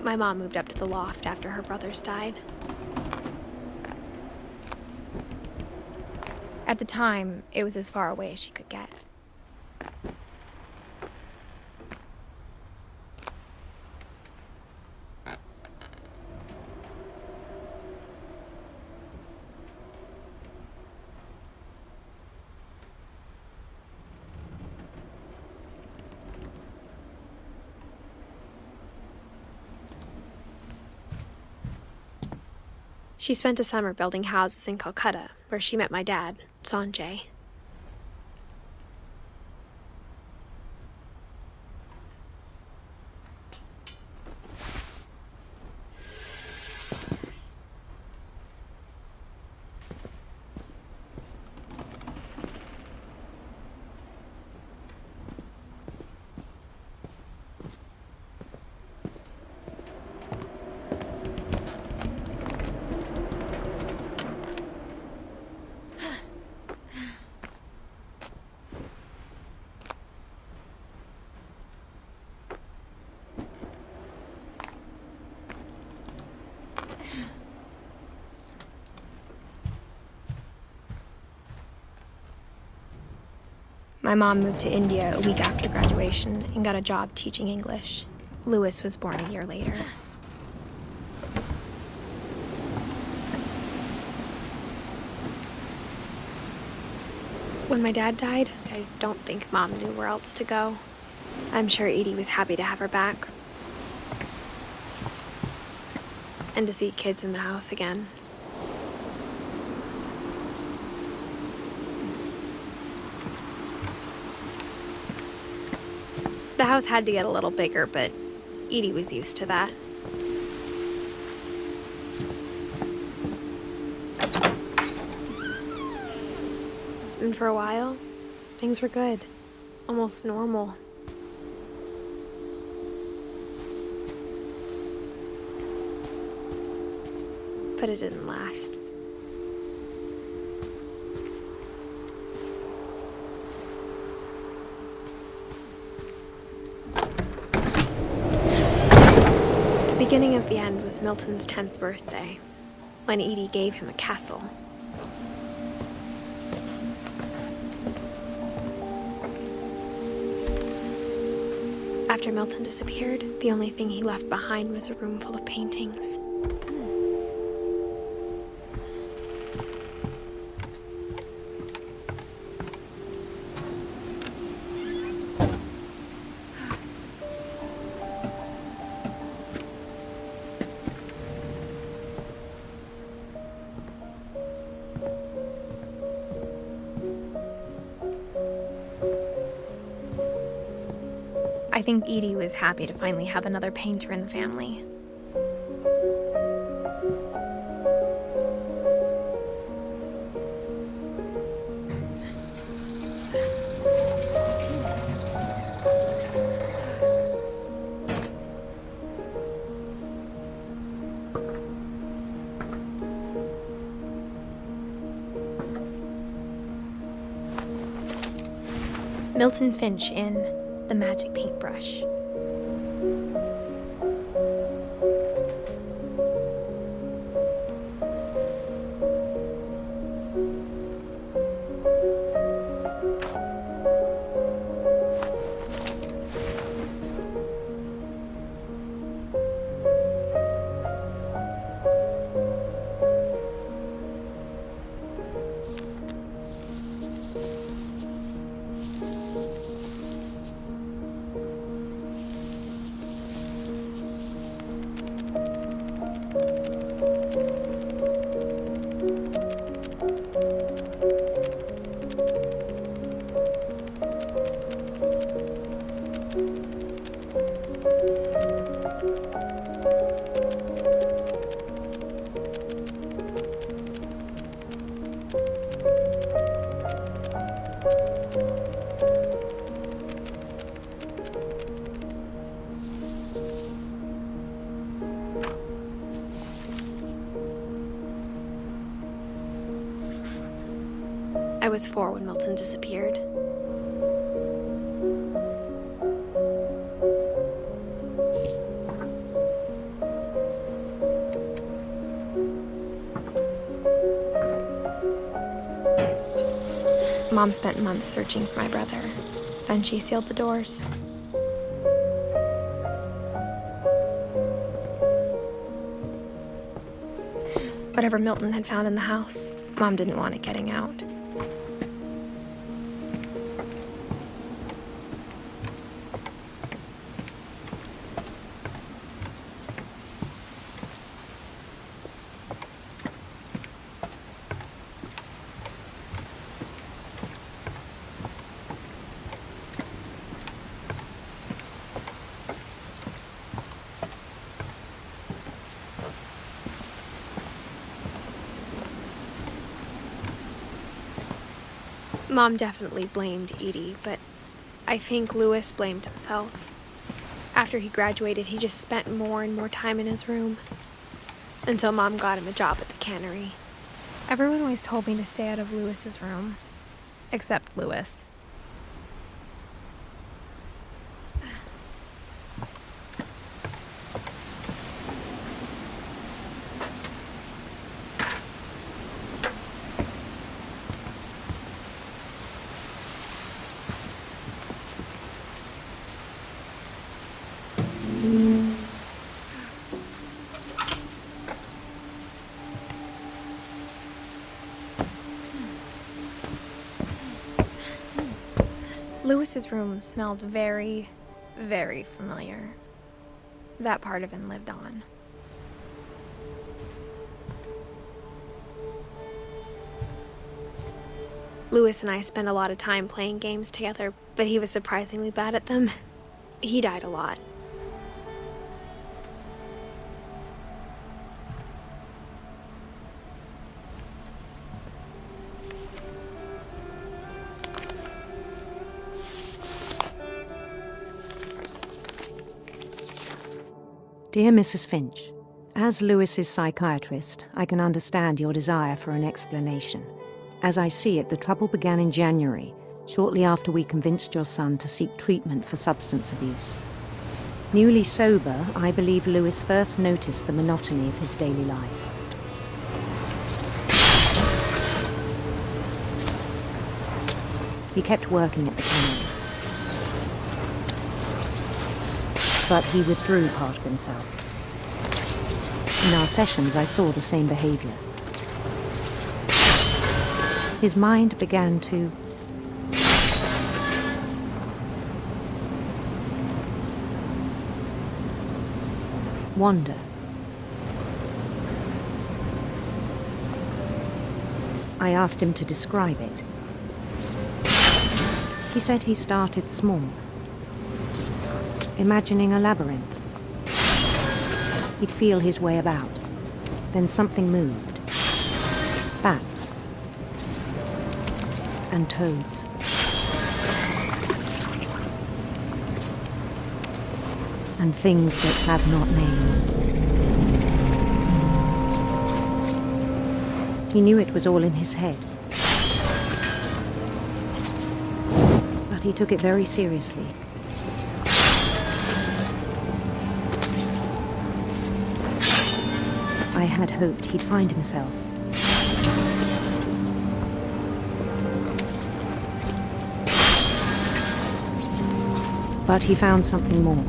My mom moved up to the loft after her brothers died. At the time, it was as far away as she could get. She spent a summer building houses in Calcutta, where she met my dad, Sanjay. My mom moved to India a week after graduation and got a job teaching English. Louis was born a year later. When my dad died, I don't think Mom knew where else to go. I'm sure Edie was happy to have her back. And to see kids in the house again. The house had to get a little bigger, but Edie was used to that. And for a while, things were good. Almost normal. But it didn't last. The beginning of the end was Milton's 10th birthday, when Edie gave him a castle. After Milton disappeared, the only thing he left behind was a room full of paintings. I think Edie was happy to finally have another painter in the family. Milton FINCH in The Magic Paintbrush. I was 4 when Milton disappeared. Mom spent months searching for my brother. Then she sealed the doors. Whatever Milton had found in the house, Mom didn't want it getting out. Mom definitely blamed Edie, but I think Louis blamed himself. After he graduated, he just spent more and more time in his room. Until Mom got him a job at the cannery. Everyone always told me to stay out of Louis's room. Except Louis. Louis's room smelled very, very familiar. That part of him lived on. Louis and I spent a lot of time playing games together, but he was surprisingly bad at them. He died a lot. Dear Mrs. Finch, as Louis's psychiatrist, I can understand your desire for an explanation. As I see it, the trouble began in January, shortly after we convinced your son to seek treatment for substance abuse. Newly sober, I believe Louis first noticed the monotony of his daily life. He kept working at the cannery. But he withdrew part of himself. In our sessions, I saw the same behavior. His mind began to wander. I asked him to describe it. He said he started small, imagining a labyrinth. He'd feel his way about. Then something moved. Bats. And toads. And things that have not names. He knew it was all in his head. But he took it very seriously. I had hoped he'd find himself. But he found something more.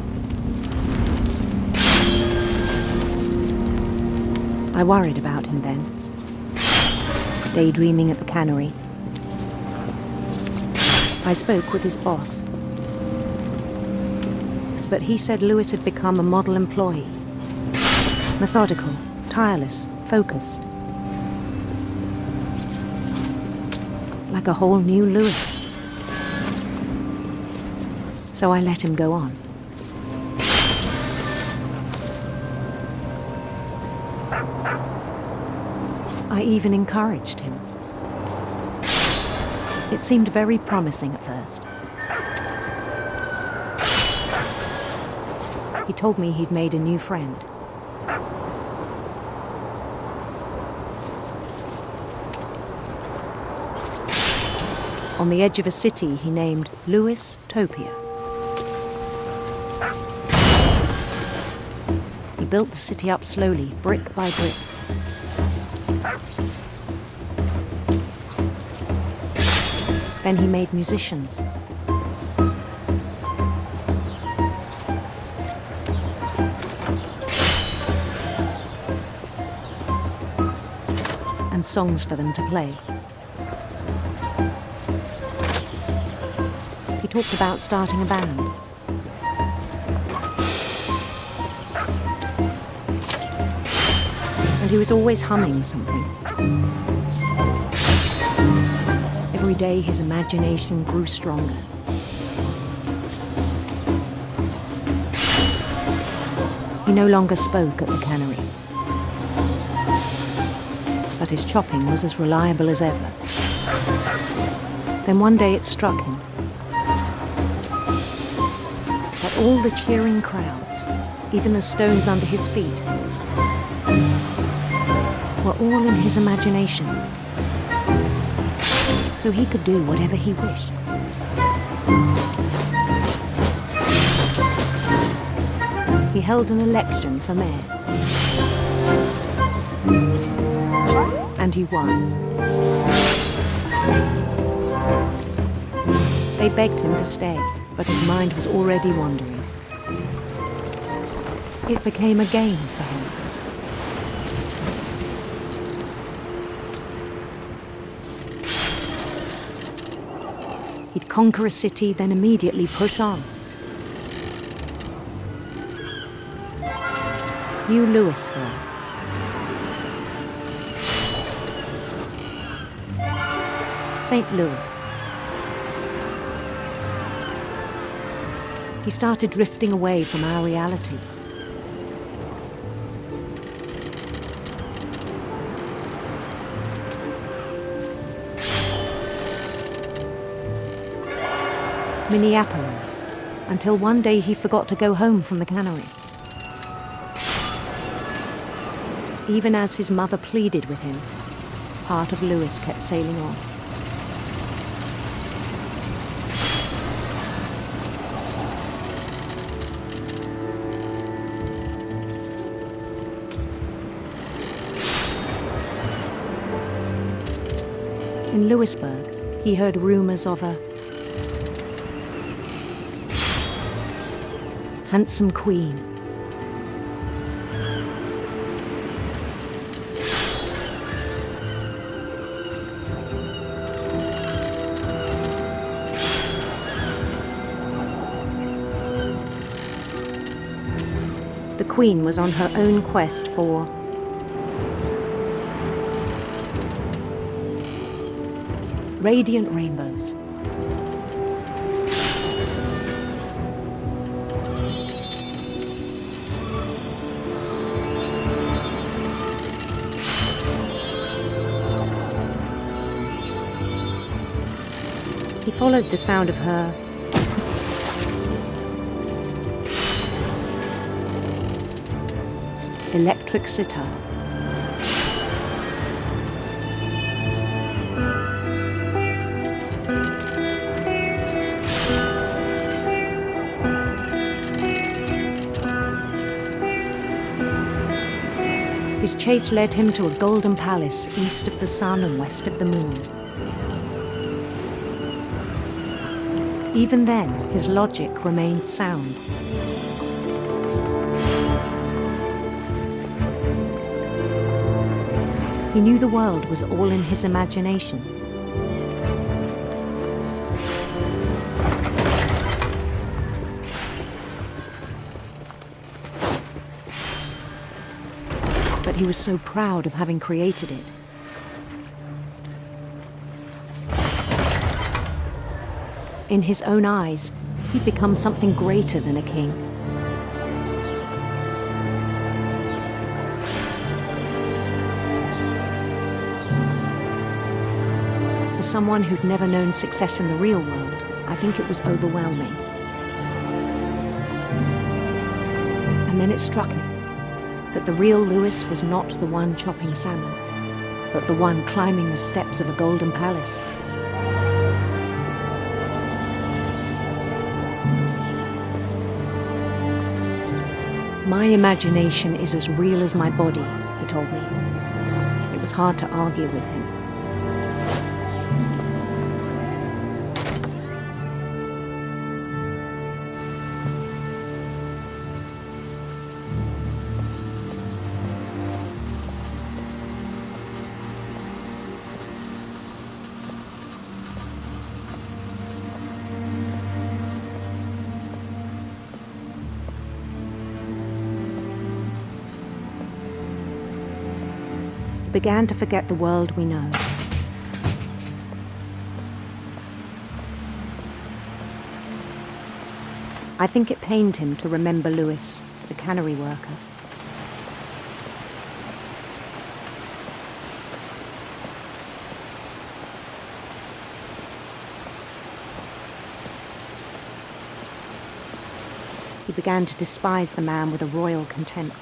I worried about him then, daydreaming at the cannery. I spoke with his boss. But he said Louis had become a model employee. Methodical, tireless, focused. Like a whole new Louis. So I let him go on. I even encouraged him. It seemed very promising at first. He told me he'd made a new friend. On the edge of a city he named Louis Topia. He built the city up slowly, brick by brick. Then he made musicians. And songs for them to play. He talked about starting a band. And he was always humming something. Every day his imagination grew stronger. He no longer spoke at the cannery. But his chopping was as reliable as ever. Then one day it struck him that all the cheering crowds, even the stones under his feet, were all in his imagination, so he could do whatever he wished. He held an election for mayor, and he won. They begged him to stay, but his mind was already wandering. It became a game for him. He'd conquer a city, then immediately push on. New Louisville. St. Louis. He started drifting away from our reality. Minneapolis, until one day he forgot to go home from the cannery. Even as his mother pleaded with him, part of Louis kept sailing on. In Louisburg, he heard rumors of a handsome queen. The queen was on her own quest for radiant rainbows. He followed the sound of her electric sitar. His chase led him to a golden palace east of the sun and west of the moon. Even then, his logic remained sound. He knew the world was all in his imagination. But he was so proud of having created it. In his own eyes, he'd become something greater than a king. For someone who'd never known success in the real world, I think it was overwhelming. And then it struck him that the real Louis was not the one chopping salmon, but the one climbing the steps of a golden palace. My imagination is as real as my body, he told me. It was hard to argue with him. Began to forget the world we know. I think it pained him to remember Louis, the cannery worker. began to despise the man with a royal contempt.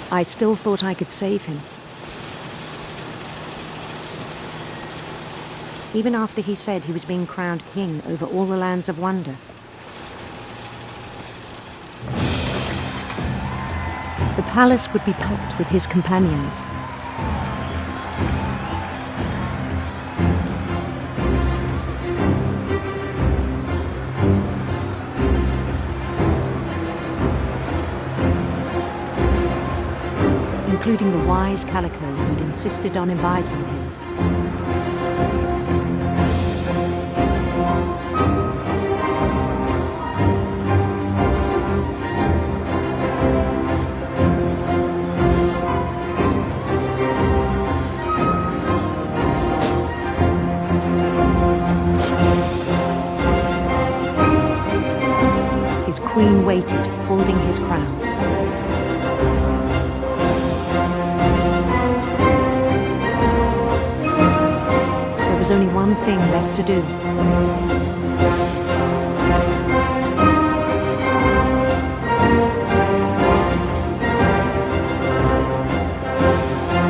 I still thought I could save him. Even after he said he was being crowned king over all the lands of wonder. The palace would be packed with his companions. Including the wise Calico who'd insisted on inviting him. His queen waited, holding his crown. There was only one thing left to do.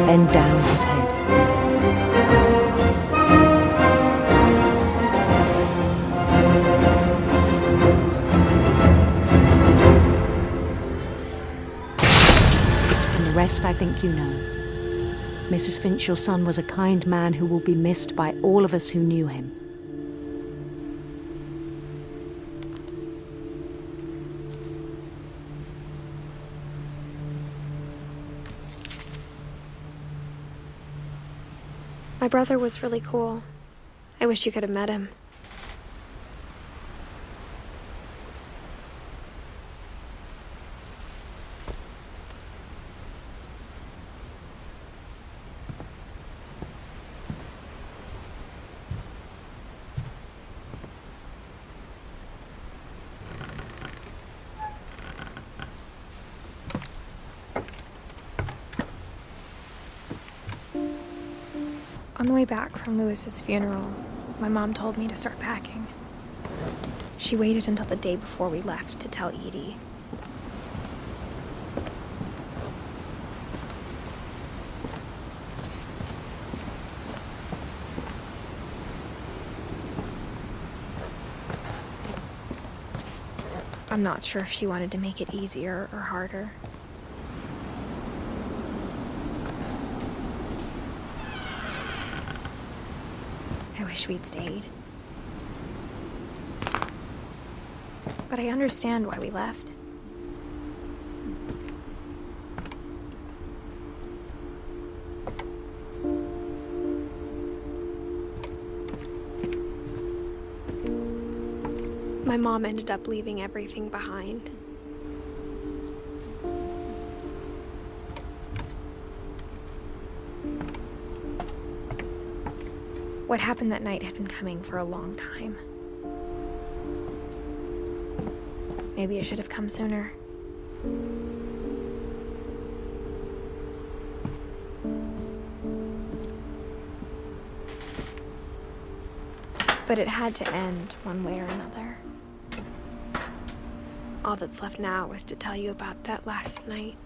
Bend down his head. And the rest I think you know. Mrs. Finch, your son was a kind man who will be missed by all of us who knew him. My brother was really cool. I wish you could have met him. On the way back from Lewis's funeral, my mom told me to start packing. She waited until the day before we left to tell Edie. I'm not sure if she wanted to make it easier or harder. I wish we'd stayed. But I understand why we left. My mom ended up leaving everything behind. What happened that night had been coming for a long time. Maybe it should have come sooner. But it had to end one way or another. All that's left now is to tell you about that last night.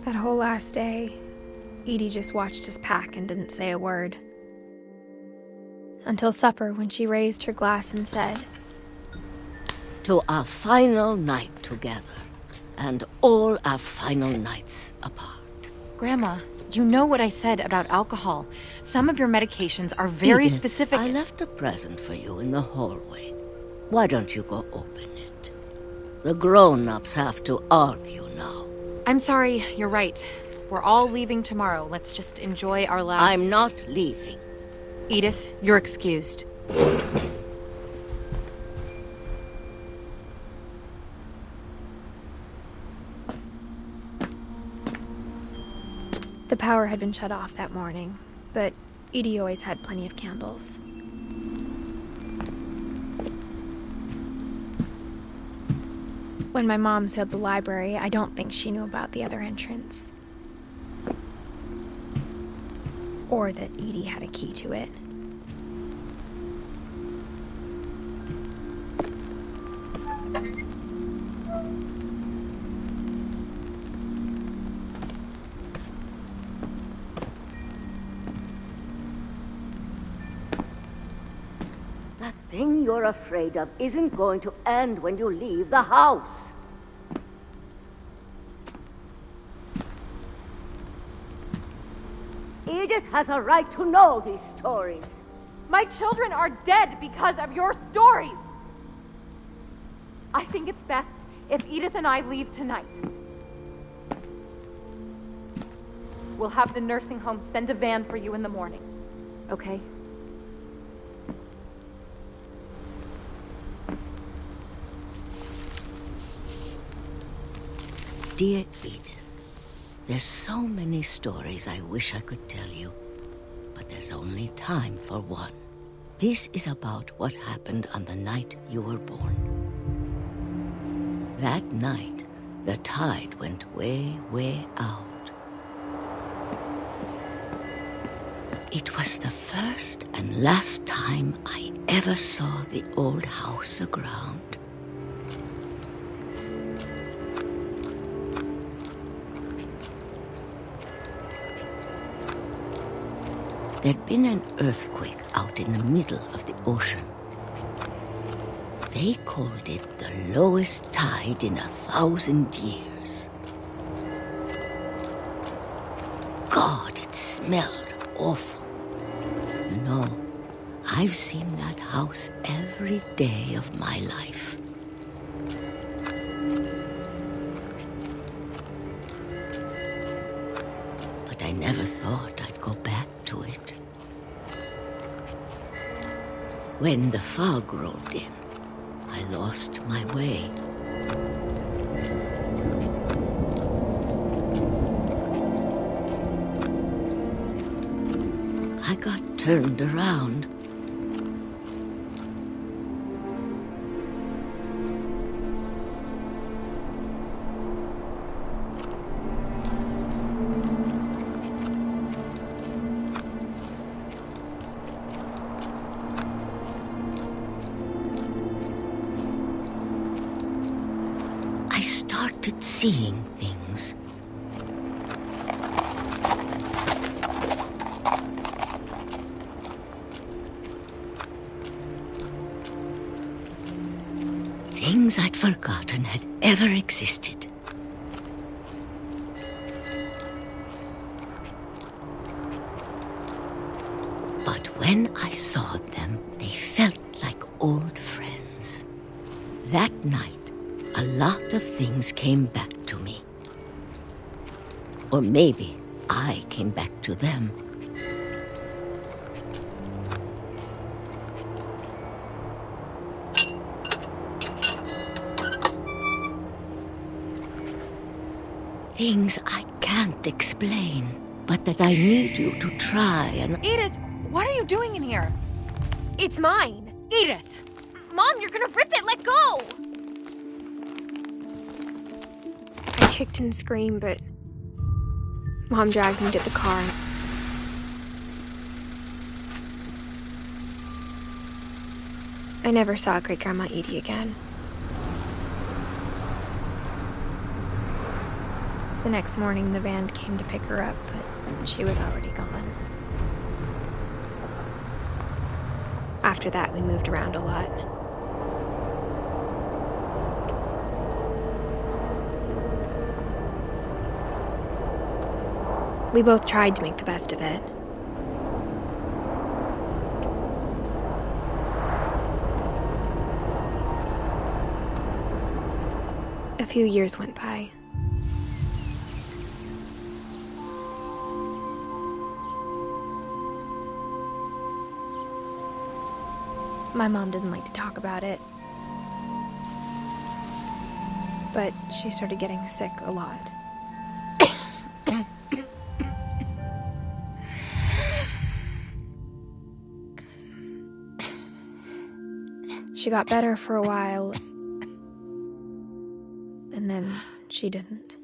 That whole last day, Edie just watched us pack and didn't say a word. Until supper, when she raised her glass and said, to our final night together, and all our final nights apart. Grandma, you know what I said about alcohol. Some of your medications are very Edith, specific. I left a present for you in the hallway. Why don't you go open it? The grown-ups have to argue now. I'm sorry, you're right. We're all leaving tomorrow. Let's just enjoy our last... I'm not leaving. Edith, you're excused. The power had been shut off that morning, but Edie always had plenty of candles. When my mom sealed the library, I don't think she knew about the other entrance. Or that Edie had a key to it. That thing you're afraid of isn't going to end when you leave the house. Edith has a right to know these stories. My children are dead because of your stories. I think it's best if Edith and I leave tonight. We'll have the nursing home send a van for you in the morning, okay? Dear Edith, there's so many stories I wish I could tell you, but there's only time for one. This is about what happened on the night you were born. That night, the tide went way, way out. It was the first and last time I ever saw the old house aground. There'd been an earthquake out in the middle of the ocean. They called it the lowest tide in 1,000 years. God, it smelled awful. You know, I've seen that house every day of my life. But I never thought I'd go back to it. When the fog rolled in, I lost my way. I got turned around. I started seeing things. Things I'd forgotten had ever existed. But when I saw them, they felt like old friends. That night, a lot of things came back to me. Or maybe I came back to them. Things I can't explain, but that I need you to try and... Edith, what are you doing in here? It's mine. Edith! Mom, you're gonna rip it! Let go! I kicked and screamed, but Mom dragged me to the car. I never saw Great-Grandma Edie again. The next morning, the van came to pick her up, but she was already gone. After that, we moved around a lot. We both tried to make the best of it. A few years went by. My mom didn't like to talk about it, but she started getting sick a lot. She got better for a while, and then she didn't.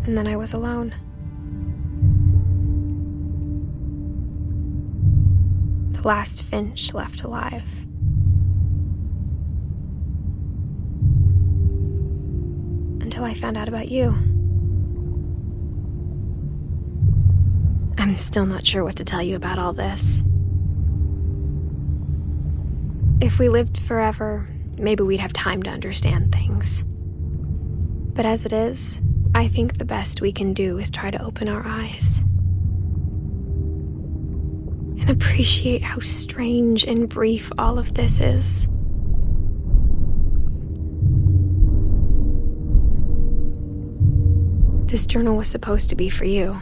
And then I was alone. The last Finch left alive. Until I found out about you. I'm still not sure what to tell you about all this. If we lived forever, maybe we'd have time to understand things. But as it is, I think the best we can do is try to open our eyes. And appreciate how strange and brief all of this is. This journal was supposed to be for you,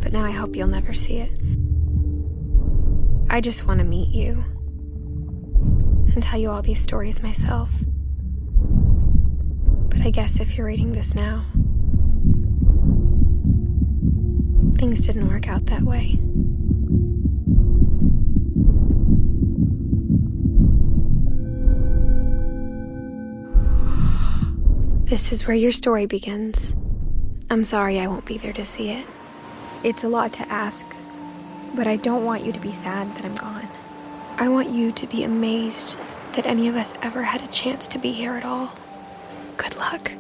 but now I hope you'll never see it. I just want to meet you and tell you all these stories myself. But I guess if you're reading this now, things didn't work out that way. This is where your story begins. I'm sorry I won't be there to see it. It's a lot to ask, but I don't want you to be sad that I'm gone. I want you to be amazed that any of us ever had a chance to be here at all. Good luck.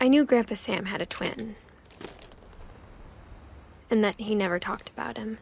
I knew Grandpa Sam had a twin, and that he never talked about him.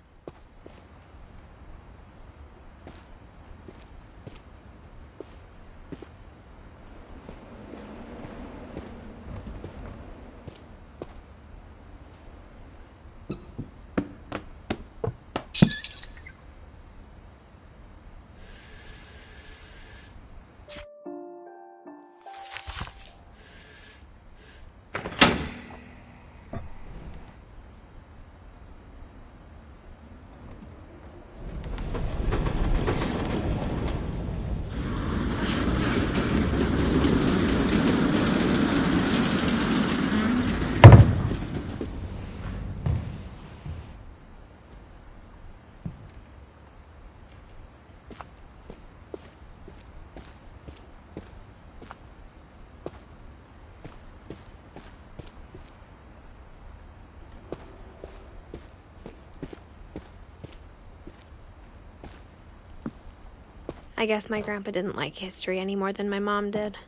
I guess my grandpa didn't like history any more than my mom did.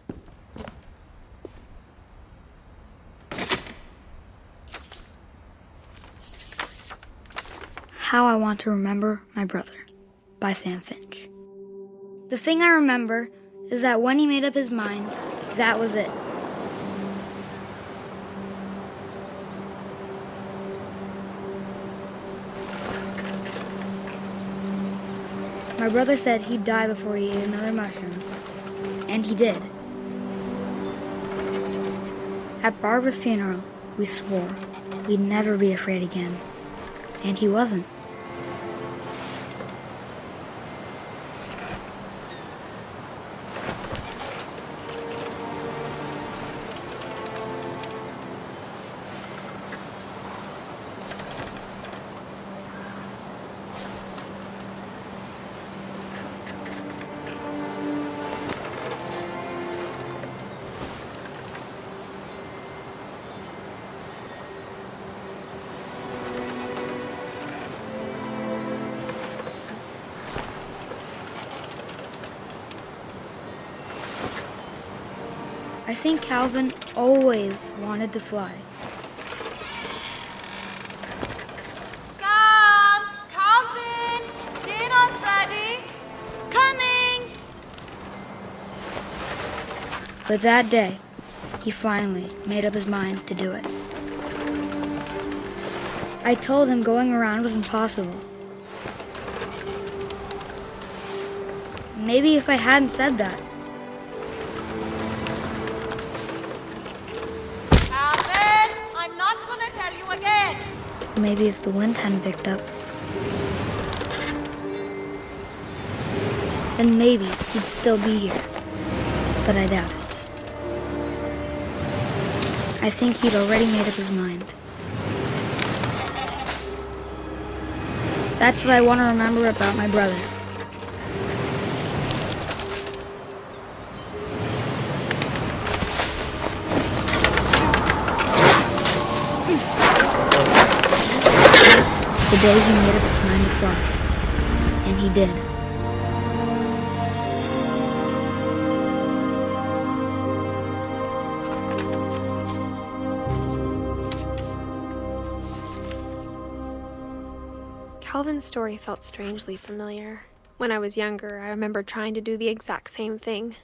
How I Want to Remember My Brother by Sam Finch. The thing I remember is that when he made up his mind, that was it. My brother said he'd die before he ate another mushroom. And he did. At Barbara's funeral, we swore we'd never be afraid again. And he wasn't. I think Calvin always wanted to fly. Sam! Calvin! Dinner's ready! Coming! But that day, he finally made up his mind to do it. I told him going around was impossible. Maybe if I hadn't said that, Calvin! I'm not gonna tell you again! maybe if the wind hadn't picked up, then maybe he'd still be here. But I doubt it. I think he'd already made up his mind. That's what I want to remember about my brother. The day he made up his mind to fly. And he did. Calvin's story felt strangely familiar. When I was younger, I remember trying to do the exact same thing.